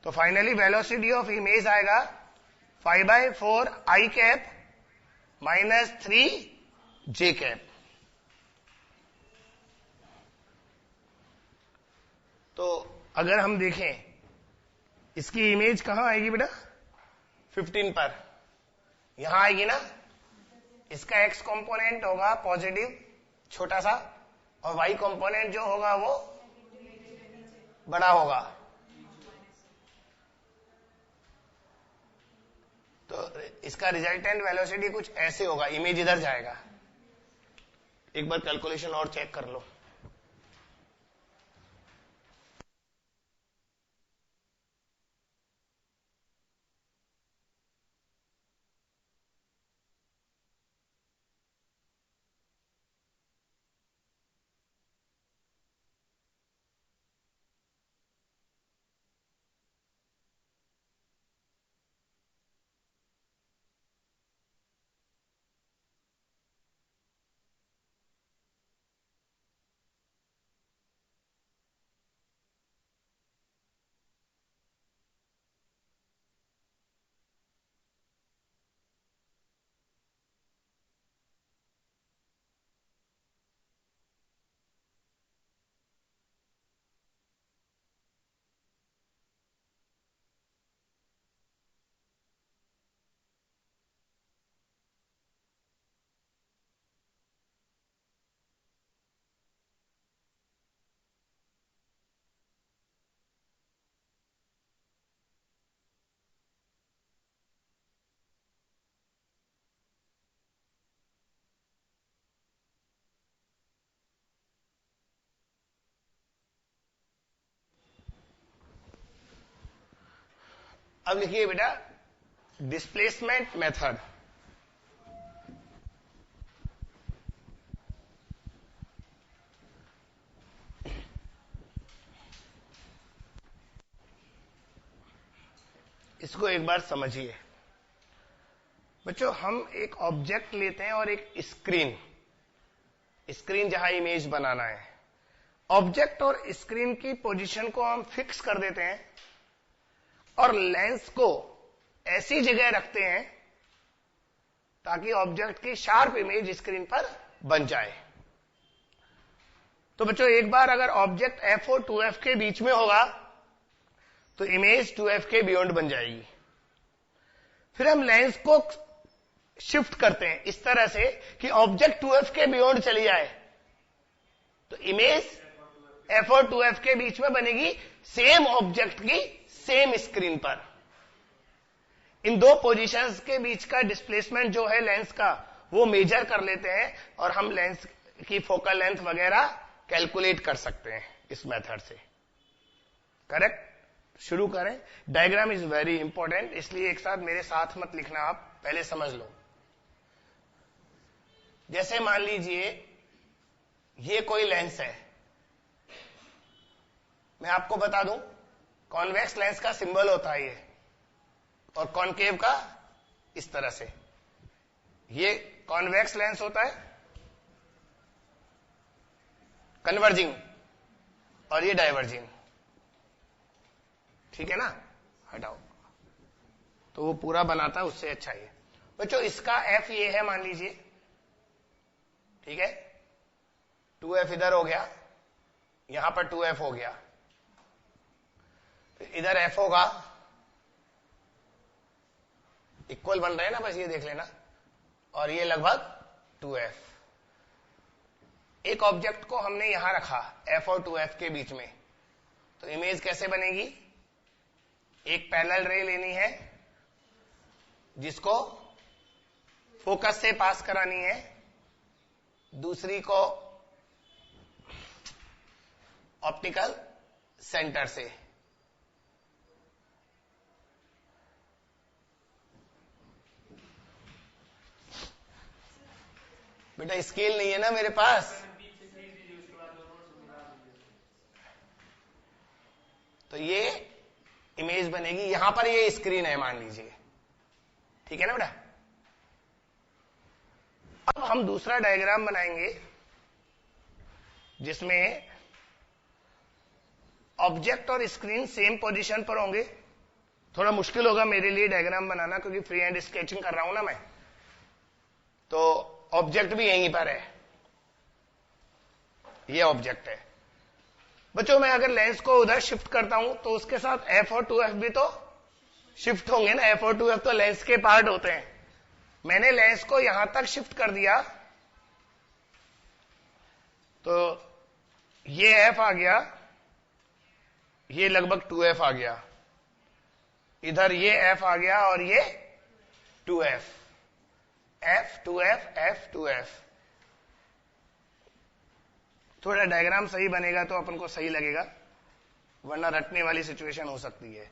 तो फाइनली वेलोसिटी ऑफ इमेज आएगा 5/4 i कैप -3 j कैप। तो अगर हम देखें इसकी इमेज कहां आएगी बेटा, 15 पर यहां आएगी ना। इसका x कंपोनेंट होगा पॉजिटिव छोटा सा, और y कंपोनेंट जो होगा वो बड़ा होगा। तो इसका रिजल्टेंट वेलोसिटी कुछ ऐसे होगा, इमेज इधर जाएगा। एक बार कैलकुलेशन और चेक कर लो। अब लिखिए बेटा डिस्प्लेसमेंट मेथड। इसको एक बार समझिए बच्चों। हम एक ऑब्जेक्ट लेते हैं और एक स्क्रीन जहां इमेज बनाना है। ऑब्जेक्ट और स्क्रीन की पोजीशन को हम फिक्स कर देते हैं और लेंस को ऐसी जगह रखते हैं ताकि ऑब्जेक्ट की शार्प इमेज स्क्रीन पर बन जाए। तो बच्चों एक बार अगर ऑब्जेक्ट f और 2f के बीच में होगा तो इमेज 2f के बियॉन्ड बन जाएगी। फिर हम लेंस को शिफ्ट करते हैं इस तरह से कि ऑब्जेक्ट 2f के बियॉन्ड चली जाए, तो इमेज f और 2f के बीच में बनेगी, सेम ऑब्जेक्ट की सेम स्क्रीन पर। इन दो पोजीशंस के बीच का डिस्प्लेसमेंट जो है लेंस का वो मेजर कर लेते हैं और हम लेंस की फोकल लेंथ वगैरह कैलकुलेट कर सकते हैं इस मेथड से। करेक्ट? शुरू करें। डायग्राम इज वेरी इंपॉर्टेंट, इसलिए एक साथ मेरे साथ मत लिखना, आप पहले समझ लो। जैसे मान लीजिए ये कोई लेंस है, मैं आपको बता दूं कॉन्वेक्स लेंस का सिंबल होता है ये, और कॉनकेव का इस तरह से। ये कॉन्वेक्स लेंस होता है, कन्वर्जिंग, और ये डाइवर्जिंग। ठीक है ना? हटाओ, तो वो पूरा बनाता है, उससे अच्छा ये। बच्चों इसका एफ ये है मान लीजिए, ठीक है? 2f इधर हो गया, यहां पर 2f हो गया, इधर f होगा, इक्वल बन रहे हैं ना, बस ये देख लेना, और ये लगभग 2f। एक ऑब्जेक्ट को हमने यहां रखा f और 2f के बीच में, तो इमेज कैसे बनेगी? एक पैरेलल रे लेनी है जिसको फोकस से पास करानी है, दूसरी को ऑप्टिकल सेंटर से। बेटा स्केल नहीं है ना मेरे पास, तो ये इमेज बनेगी। यहां पर ये स्क्रीन है मान लीजिए, ठीक है ना बेटा? अब हम दूसरा डायग्राम बनाएंगे जिसमें ऑब्जेक्ट और स्क्रीन सेम पोजीशन पर होंगे। थोड़ा मुश्किल होगा मेरे लिए डायग्राम बनाना, क्योंकि फ्री हैंड स्केचिंग कर रहा हूं ना मैं, तो ऑब्जेक्ट भी यहीं पर है, ये ऑब्जेक्ट है। बच्चों मैं अगर लेंस को उधर शिफ्ट करता हूं तो उसके साथ f और 2f भी तो शिफ्ट होंगे ना, f और 2f तो लेंस के पार्ट होते हैं। मैंने लेंस को यहां तक शिफ्ट कर दिया, तो ये f आ गया, ये लगभग 2f आ गया, इधर ये f आ गया, और ये 2f, f 2f f 2f। थोड़ा डायग्राम सही बनेगा तो अपन को सही लगेगा, वरना रटने वाली सिचुएशन हो सकती है।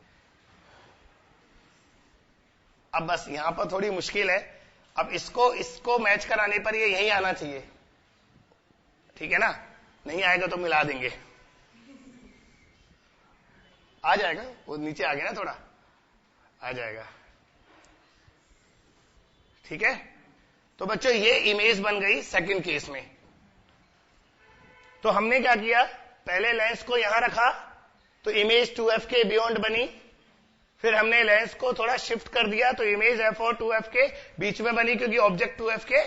अब बस यहां पर थोड़ी मुश्किल है। अब इसको मैच कराने पर ये यही आना चाहिए, ठीक है ना? नहीं आएगा तो मिला देंगे, आ जाएगा, वो नीचे आ गया ना, थोड़ा आ जाएगा, ठीक है? तो बच्चों ये इमेज बन गई सेकंड केस में। तो हमने क्या किया, पहले लेंस को यहां रखा तो इमेज 2f के बियॉन्ड बनी, फिर हमने लेंस को थोड़ा शिफ्ट कर दिया तो इमेज f और 2f के बीच में बनी, क्योंकि ऑब्जेक्ट 2f के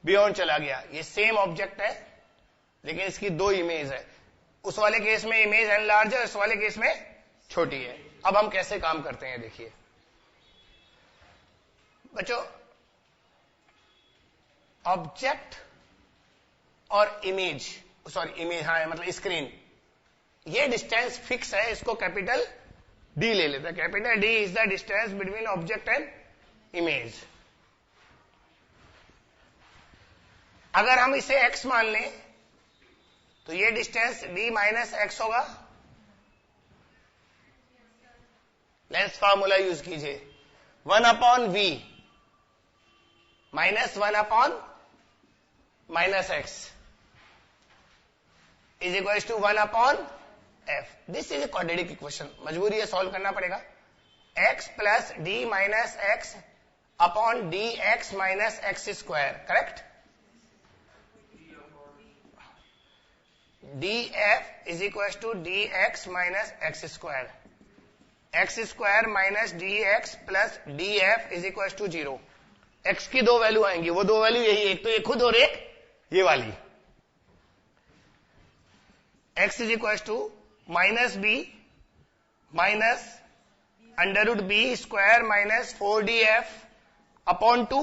बियॉन्ड चला गया। ये सेम ऑब्जेक्ट है लेकिन इसकी दो इमेज है, उस वाले केस में इमेज एनलार्ज है, इस वाले केस में छोटी है। अब हम कैसे काम करते हैं देखिए बच्चों, ऑब्जेक्ट और इमेज, सॉरी इमेज, हाँ मतलब स्क्रीन, ये डिस्टेंस फिक्स है, इसको कैपिटल डी ले लेते हैं। Capital D is the distance between object and image. अगर हम इसे x मान लें तो ये डिस्टेंस d माइनस एक्स होगा। लेंस फार्मूला यूज कीजिए, 1/v minus 1/-x is equal to 1/f। This is a quadratic equation, मजबूरी है सॉल्व करना पड़ेगा। x plus d minus x upon D x minus x square, correct? df is equal to D x minus x square, x square minus D x plus D F is equal to 0। x की दो वैल्यू आएंगी, वो दो वैल्यू यही, एक तो ये खुद और एक ये वाली। x is equal to minus B minus under B square minus 4df upon 2,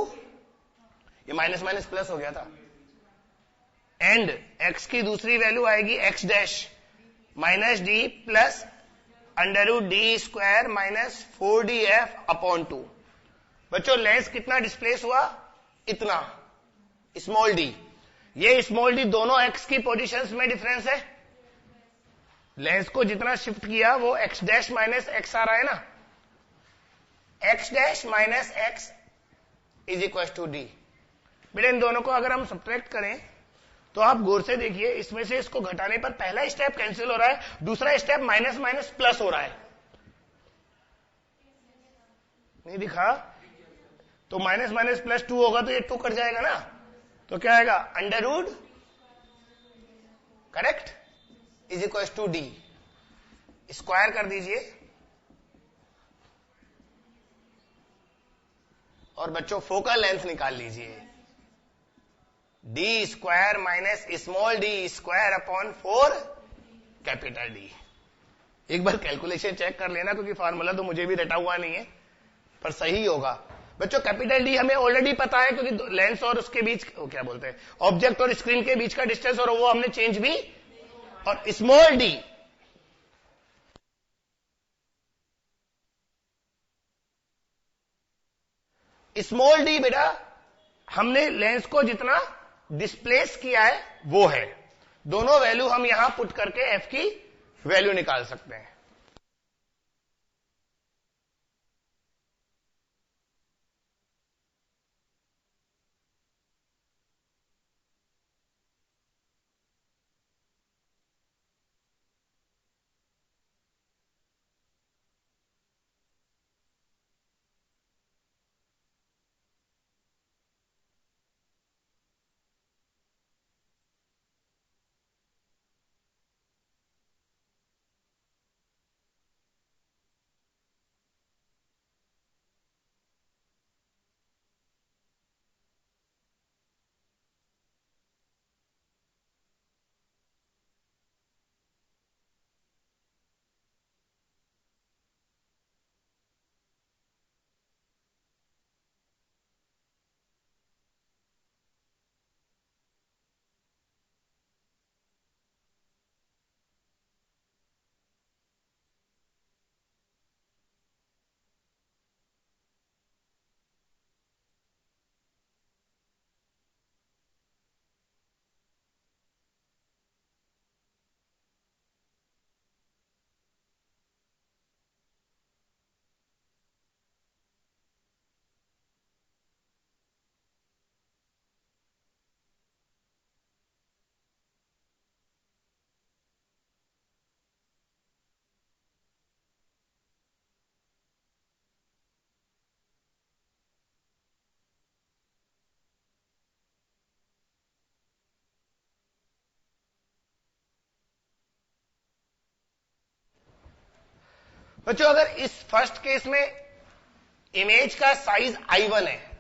ये माइनस माइनस प्लस हो गया था, एंड x की दूसरी वैल्यू आएगी x dash minus D plus under D square minus 4df upon 2। बच्चों लेंस कितना डिस्प्लेस हुआ? इतना, स्मॉल डी। ये स्मॉल डी दोनों एक्स की पोजीशंस में डिफरेंस है। लेंस को जितना शिफ्ट किया वो एक्स डैश माइनस एक्स आ रहा है ना, x dash minus x is equal to D. बेटा इन दोनों को अगर हम सब्ट्रैक्ट करें तो आप गौर से देखिए, इसमें से इसको घटाने पर पहला स्टेप कैंसिल हो रहा है, दूसरा स्टेप माइनस माइनस प्लस हो रहा है। नहीं दिखा? तो माइनस माइनस प्लस 2 होगा तो ये 2 कट जाएगा ना, तो क्या आएगा under root correct is equal to D. Square कर दीजिए और बच्चों फोकल लेंथ निकाल लीजिए, D square minus small D square upon 4 capital D. एक बार कैलकुलेशन चेक कर लेना, क्योंकि फार्मूला तो मुझे भी रटा हुआ नहीं है, पर सही होगा। बच्चों कैपिटल डी हमें ऑलरेडी पता है, क्योंकि लेंस और उसके बीच क्या बोलते हैं, ऑब्जेक्ट और स्क्रीन के बीच का डिस्टेंस, और वो हमने चेंज भी। और स्मॉल डी बेटा हमने लेंस को जितना डिस्प्लेस किया है वो है। दोनों वैल्यू हम यहां पुट करके एफ की वैल्यू निकाल सकते हैं। बच्चों अगर इस फर्स्ट केस में इमेज का साइज I1 है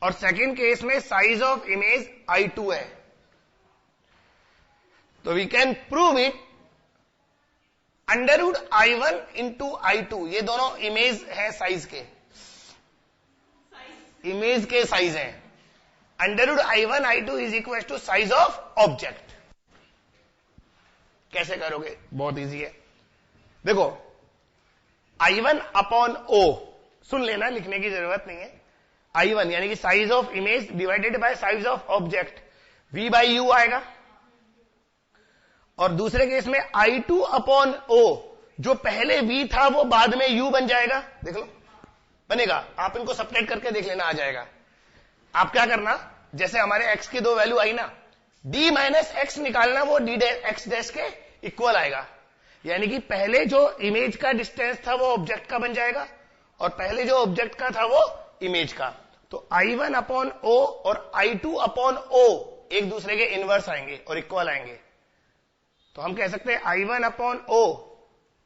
और सेकंड केस में साइज ऑफ इमेज I2 है, तो we can prove it under root I1 into I2। ये दोनों इमेज है साइज के, इमेज के साइज है। Under root I1 I2 is equal to size of object. कैसे करोगे? बहुत इजी है। देखो I1 अपॉन O, सुन लेना, लिखने की जरूरत नहीं है। I1 यानी कि size of image divided bye size of object, V by U आएगा। और दूसरे केस में I2 अपॉन O, जो पहले V था वो बाद में U बन जाएगा। देख लो बनेगा, आप इनको सब्ट्रैक्ट करके देख लेना, आ जाएगा। आप क्या करना, जैसे हमारे x की दो वैल्यू आई ना, d माइनस एक्स निकालना, वो d एक्स डैश के इक्वल आएगा। यानी कि पहले जो इमेज का डिस्टेंस था वो ऑब्जेक्ट का बन जाएगा, और पहले जो ऑब्जेक्ट का था वो इमेज का। तो I1 अपॉन O और I2 अपॉन O एक दूसरे के इनवर्स आएंगे और इक्वल आएंगे। तो हम कह सकते हैं I1 upon O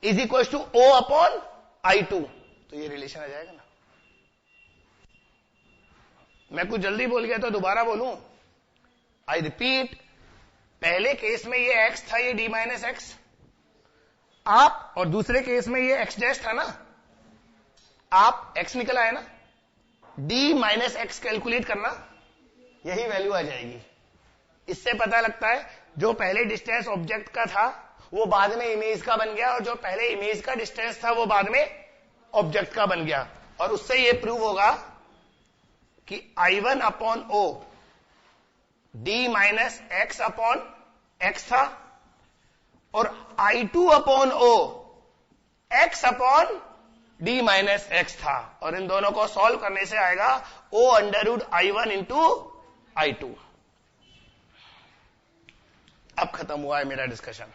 is equal to O upon I2। तो ये रिलेशन आ जाएगा ना। मैं कुछ जल्दी बोल गया तो दोबारा बोलूं। आई रिपीट, पहले केस में ये x था, ये d माइनस एक्स आप, और दूसरे केस में ये x डैश था ना, आप x निकल आए ना, d माइनस एक्स कैलकुलेट करना, यही वैल्यू आ जाएगी। इससे पता लगता है जो पहले डिस्टेंस ऑब्जेक्ट का था वो बाद में इमेज का बन गया, और जो पहले इमेज का डिस्टेंस था वो बाद में ऑब्जेक्ट का बन गया। और उससे ये प्रूव होगा कि I1 upon O D minus x upon x था, और I2 upon O x upon D minus x था, और इन दोनों को सॉल्व करने से आएगा ओ under root I1 into I2। अब खत्म हुआ है मेरा डिस्कशन।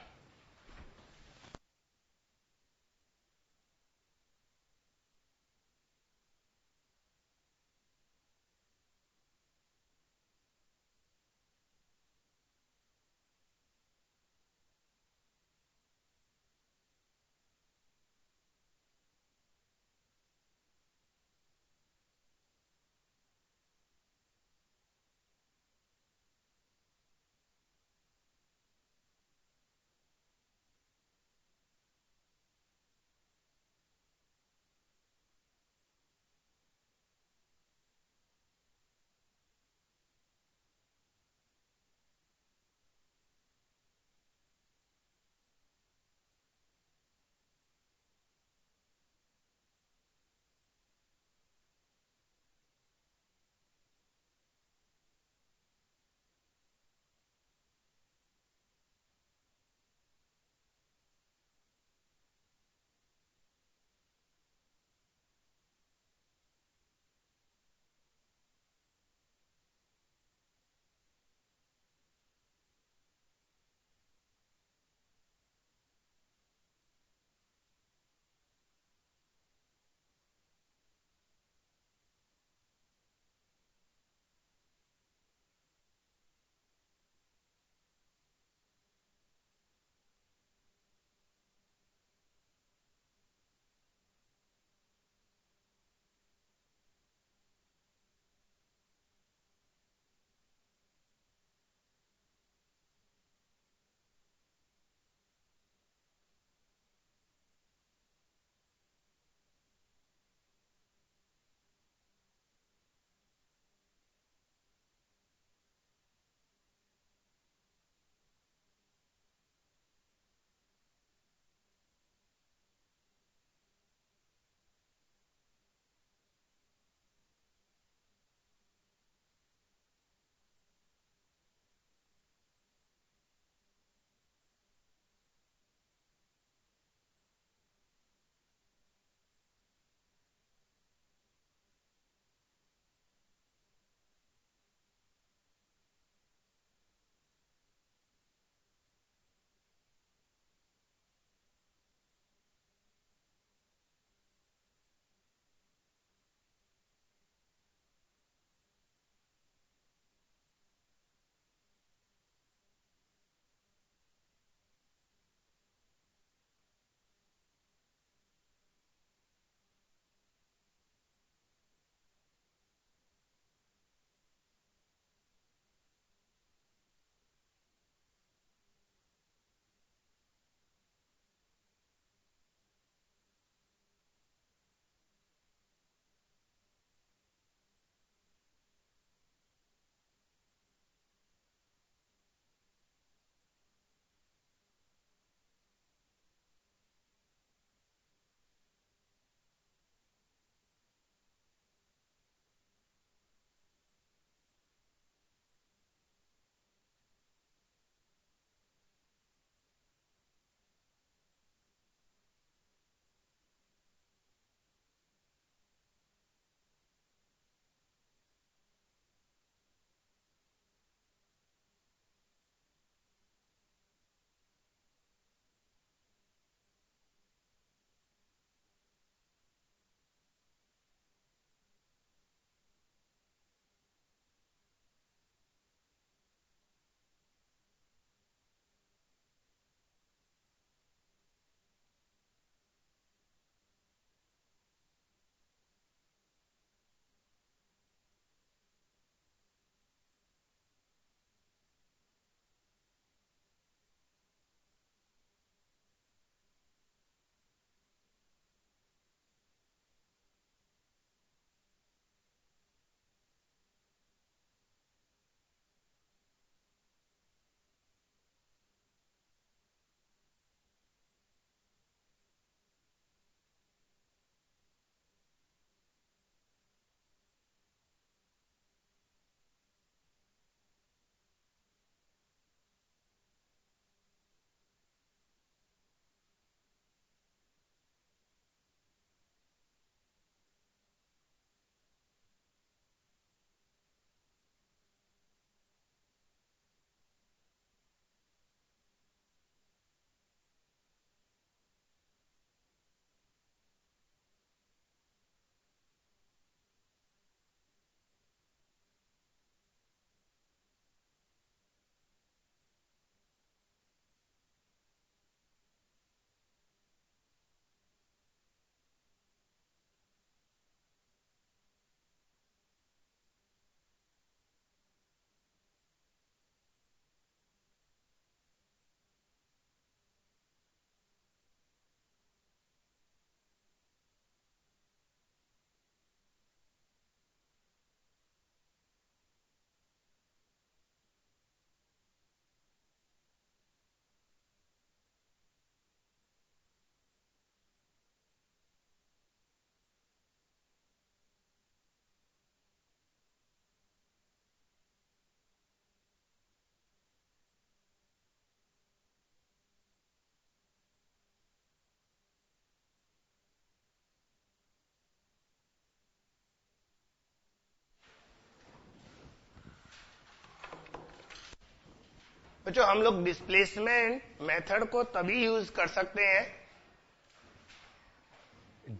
बच्चों हम लोग डिस्प्लेसमेंट मेथड को तभी यूज कर सकते हैं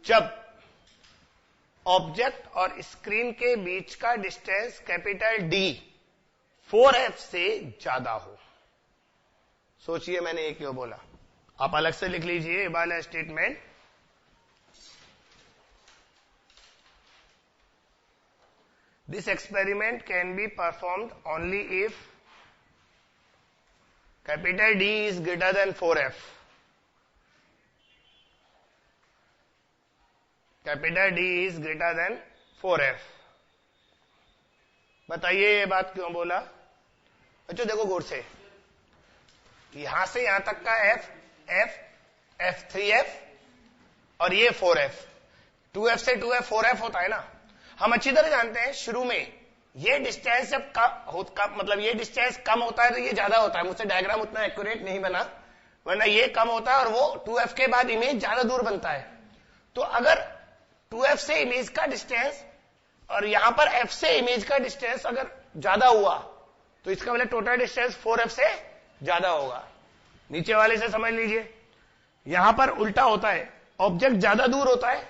जब ऑब्जेक्ट और स्क्रीन के बीच का डिस्टेंस कैपिटल डी 4f से ज्यादा हो। सोचिए मैंने ये क्यों बोला, आप अलग से लिख लीजिए ये वाला statement. This experiment can be performed only if capital D is greater than 4f। Capital D is greater than 4f। बताइए ये बात क्यों बोला बच्चों? देखो गौर से, यहां से यहां तक का f3f और ये 4f, 2f से 2f 4f होता है ना। हम अच्छी तरह जानते हैं शुरू में ये डिस्टेंस जब मतलब ये डिस्टेंस कम होता है तो ये ज्यादा होता है। मुझसे डायग्राम उतना एक्यूरेट नहीं बना, वरना ये कम होता है और वो 2f के बाद इमेज ज्यादा दूर बनता है। तो अगर 2f से इमेज का डिस्टेंस और यहां पर f से इमेज का डिस्टेंस अगर ज्यादा हुआ तो इसका मतलब टोटल डिस्टेंस 4f से ज्यादा होगा। नीचे वाले से समझ लीजिए, यहां पर उल्टा होता है, ऑब्जेक्ट ज्यादा दूर होता है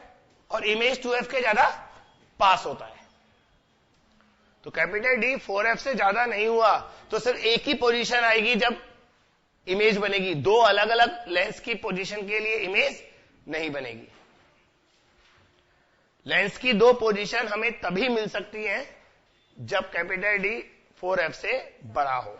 और इमेज 2f के ज्यादा पास होता है। तो कैपिटल डी 4f से ज्यादा नहीं हुआ तो सिर्फ एक ही पोजीशन आएगी जब इमेज बनेगी, दो अलग अलग लेंस की पोजीशन के लिए इमेज नहीं बनेगी। लेंस की दो पोजीशन हमें तभी मिल सकती हैं जब कैपिटल डी 4f से बड़ा हो।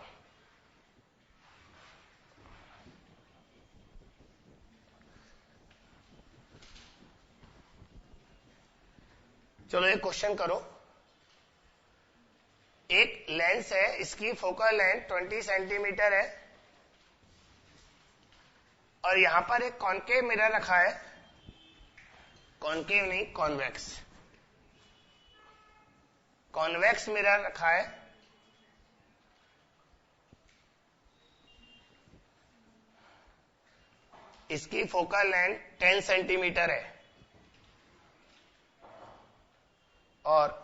चलो एक क्वेश्चन करो। एक लेंस है, इसकी फोकल लेंथ 20 सेंटीमीटर है और यहां पर एक कॉनकेव मिरर रखा है, कॉनकेव नहीं कॉन्वेक्स, कॉन्वेक्स मिरर रखा है। इसकी फोकल लेंथ 10 सेंटीमीटर है और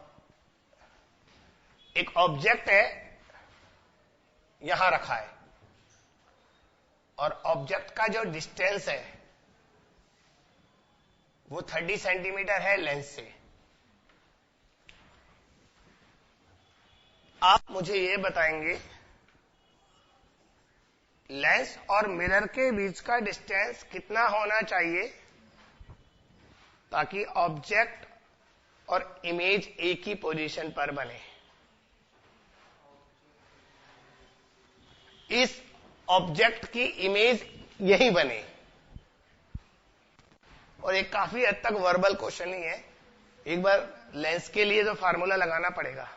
एक ऑब्जेक्ट है यहां रखा है और ऑब्जेक्ट का जो डिस्टेंस है वो 30 सेंटीमीटर है लेंस से। आप मुझे ये बताएंगे लेंस और मिरर के बीच का डिस्टेंस कितना होना चाहिए ताकि ऑब्जेक्ट और इमेज एक ही पोजीशन पर बने। इस ऑब्जेक्ट की इमेज यही बने। और एक काफी हद तक वर्बल क्वेश्चन ही है, एक बार लेंस के लिए तो फार्मूला लगाना पड़ेगा।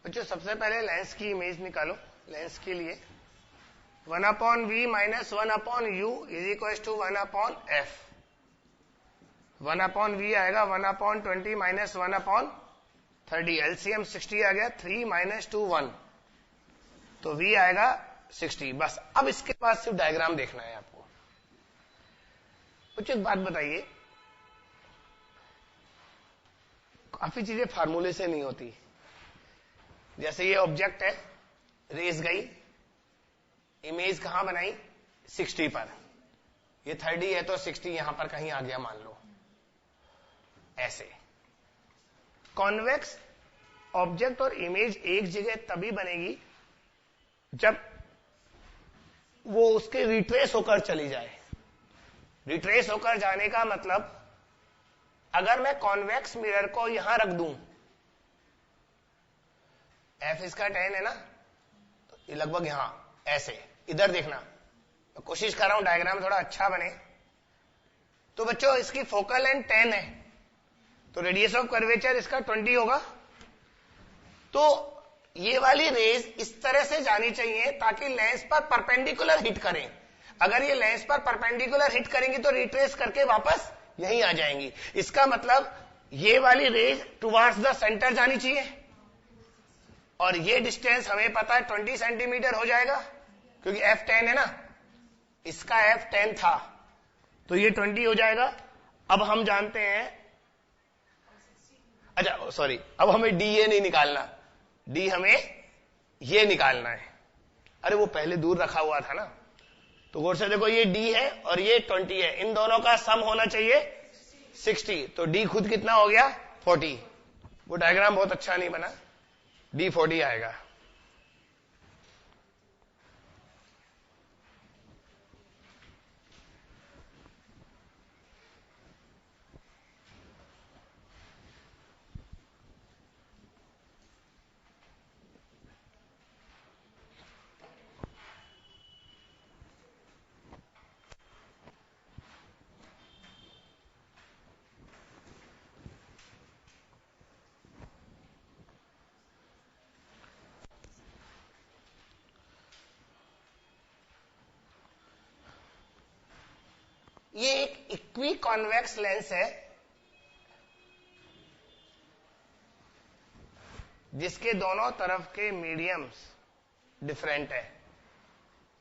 बच्चों सबसे पहले लेंस की इमेज निकालो। लेंस के लिए 1/v minus 1/u is equal to 1/f। 1/v आएगा 1/20 माइनस 1/30। एलसीएम 60 आ गया, 3 माइनस 2 1, तो v आएगा 60। बस अब इसके बाद सिर्फ डायग्राम देखना है आपको। कुछ एक बात बताइए, काफी चीजें फार्मूले से नहीं होती। जैसे ये ऑब्जेक्ट है, रेस गई, इमेज कहां बनाई 60 पर, ये 30 है तो 60 यहां पर कहीं आ गया मान लो। ऐसे कॉन्वेक्स ऑब्जेक्ट और इमेज एक जगह तभी बनेगी जब वो उसके रिट्रेस होकर चली जाए। रिट्रेस होकर जाने का मतलब, अगर मैं कॉन्वेक्स मिरर को यहां रख दूं, एफ इसका 10 है ना, तो ये लगभग यहां ऐसे, इधर देखना, मैं कोशिश कर रहा हूं डायग्राम थोड़ा अच्छा बने। तो बच्चों इसकी फोकल लेंथ 10 है, तो रेडियस ऑफ कर्वेचर इसका 20 होगा। तो ये वाली रेज इस तरह से जानी चाहिए ताकि लेंस पर परपेंडिकुलर हिट करें। अगर ये लेंस पर परपेंडिकुलर हिट करेंगी तो रिट्रेस करके वापस यहीं आ जाएंगी। इसका मतलब ये वाली रेज टुवार्ड्स द सेंटर जानी चाहिए, और ये डिस्टेंस हमें पता है 20 सेंटीमीटर हो जाएगा, क्योंकि f 10 है ना, इसका f 10 था, तो ये 20 हो जाएगा। अब हम जानते हैं, अच्छा सॉरी, अब हमें d ये नहीं निकालना, d हमें ये निकालना है। अरे वो पहले दूर रखा हुआ था ना, तो गौर से देखो, ये d है और ये 20 है, इन दोनों का सम होना चाहिए 60, तो d खुद कितना हो गया 40। वो डायग्राम बहुत अच्छा नहीं बना, d 40 आएगा। ये एक इक्वी कॉन्वेक्स लेंस है जिसके दोनों तरफ के मीडियम्स डिफरेंट है।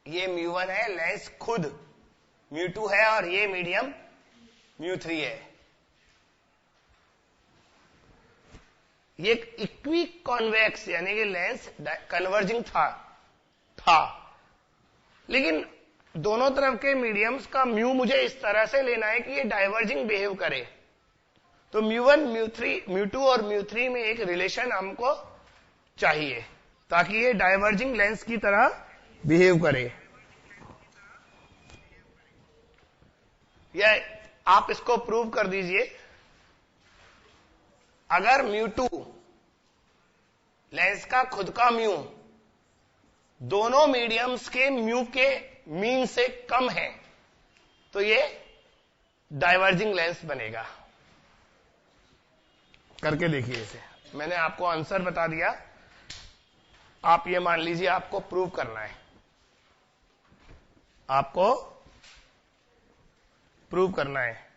ये μ1 है, लेंस खुद μ2 है, और ये मीडियम μ3 है। ये एक इक्वी कॉन्वेक्स यानी कि लेंस कन्वर्जिंग था, लेकिन दोनों तरफ के मीडियम्स का म्यू मुझे इस तरह से लेना है कि ये डाइवर्जिंग बिहेव करे। तो μ1 μ2 और μ3 में एक रिलेशन हमको चाहिए ताकि ये डाइवर्जिंग लेंस की तरह बिहेव करे। या आप इसको प्रूव कर दीजिए, अगर μ2 लेंस का खुद का म्यू दोनों मीडियम्स के म्यू के मीन से कम है तो ये डाइवर्जिंग लेंस बनेगा। करके देखिए इसे, मैंने आपको आंसर बता दिया, आप ये मान लीजिए आपको प्रूव करना है, आपको प्रूव करना है।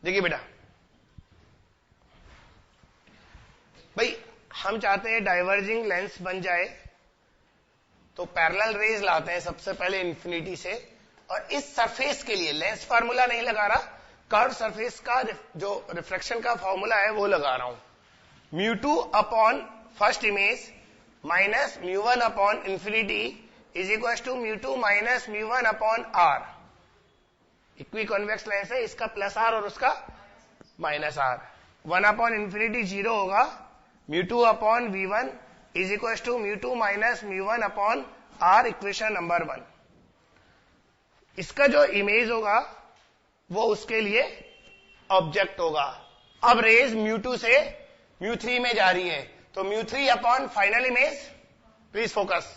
देखिए बेटा, भाई हम चाहते हैं डाइवर्जिंग लेंस बन जाए, तो पैरेलल रेज लाते हैं सबसे पहले इंफिनिटी से, और इस सरफेस के लिए लेंस फार्मूला नहीं लगा रहा, कर्व सरफेस का जो रिफ्रैक्शन का फॉर्मूला है वो लगा रहा हूं। μ2 upon first image minus μ1 upon infinity is equal to μ2 minus μ1 upon R. Equiconvex lens है, इसका प्लस आर और उसका माइनस आर। 1 अपॉन इंफिनिटी 0 होगा, μ2 upon v1 is equal to μ2 minus μ1 upon R, equation number 1। इसका जो इमेज होगा वो उसके लिए ऑब्जेक्ट होगा। अब रेज μ2 से μ3 में जा रही है, तो μ3 upon final image, please focus,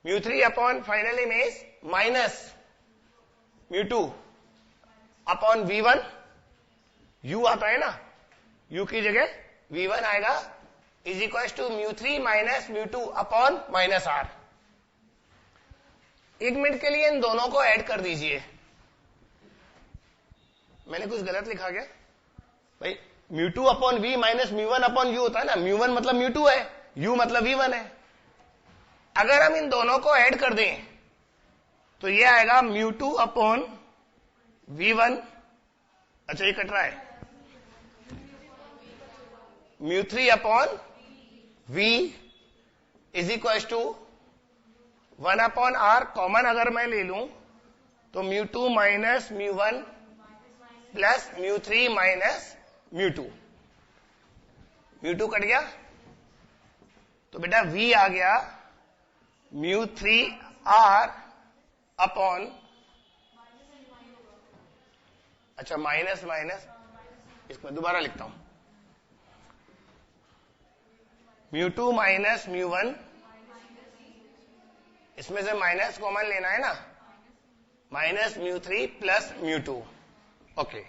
μ3 upon final image minus μ2 upon v1, u आता है ना, u की जगह v1 आएगा, is equal to μ3 minus μ2 upon minus R. एक मिनट के लिए इन दोनों को ऐड कर दीजिए। मैंने कुछ गलत लिखा क्या भाई? μ2 upon v minus μ1 upon u होता है ना, μ1 मतलब μ2 है, u मतलब v1 है। अगर हम इन दोनों को ऐड कर दें तो ये आएगा μ2 अपॉन v1, अच्छा ये कट रहा है, μ3 upon v is equal to 1 upon R, common अगर मैं ले लूं तो μ2 माइनस μ1 प्लस μ3 माइनस μ2, μ2 कट गया, तो बेटा v आ गया μ3 r अपॉन, अच्छा माइनस माइनस, इसमें दोबारा लिखता हूं, μ2 माइनस μ1, इसमें से माइनस कॉमन लेना है ना, माइनस μ3 प्लस μ2, ओके।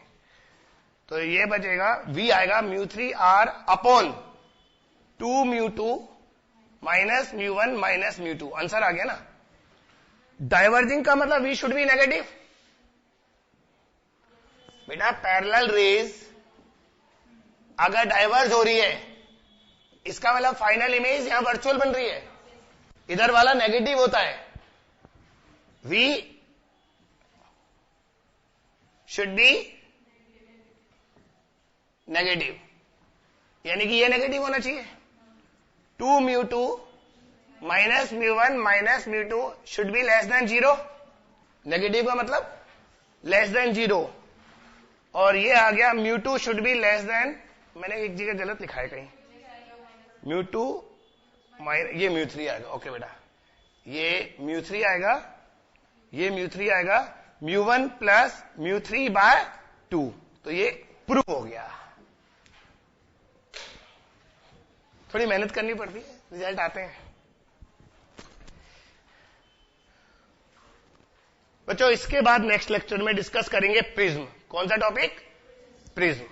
तो ये बचेगा, v आएगा μ3 r upon 2 μ2 minus μ1 minus μ2, answer आ गया ना। डाइवर्जिंग का मतलब v शुड बी नेगेटिव। बेटा पैरेलल रेज अगर डाइवर्ज हो रही है, इसका मतलब फाइनल इमेज यहां वर्चुअल बन रही है, इधर वाला नेगेटिव होता है, v शुड बी नेगेटिव, यानी कि ये नेगेटिव होना चाहिए। 2 μ2 minus μ1 minus μ2 should be less than 0, negative का मतलब लेस देन 0, और ये आ गया μ2 शुड बी लेस देन, मैंने एक जगह गलत लिखा है कहीं, μ2 ये μ3 आएगा, ओके बेटा, ये μ3 आएगा, ये μ3 आएगा, μ1 प्लस μ3 बाय 2, तो ये प्रूव हो गया। थोड़ी मेहनत करनी पड़ती है, रिजल्ट आते हैं। बच्चों इसके बाद नेक्स्ट लेक्चर में डिस्कस करेंगे प्रिज्म। कौन सा टॉपिक? प्रिज्म।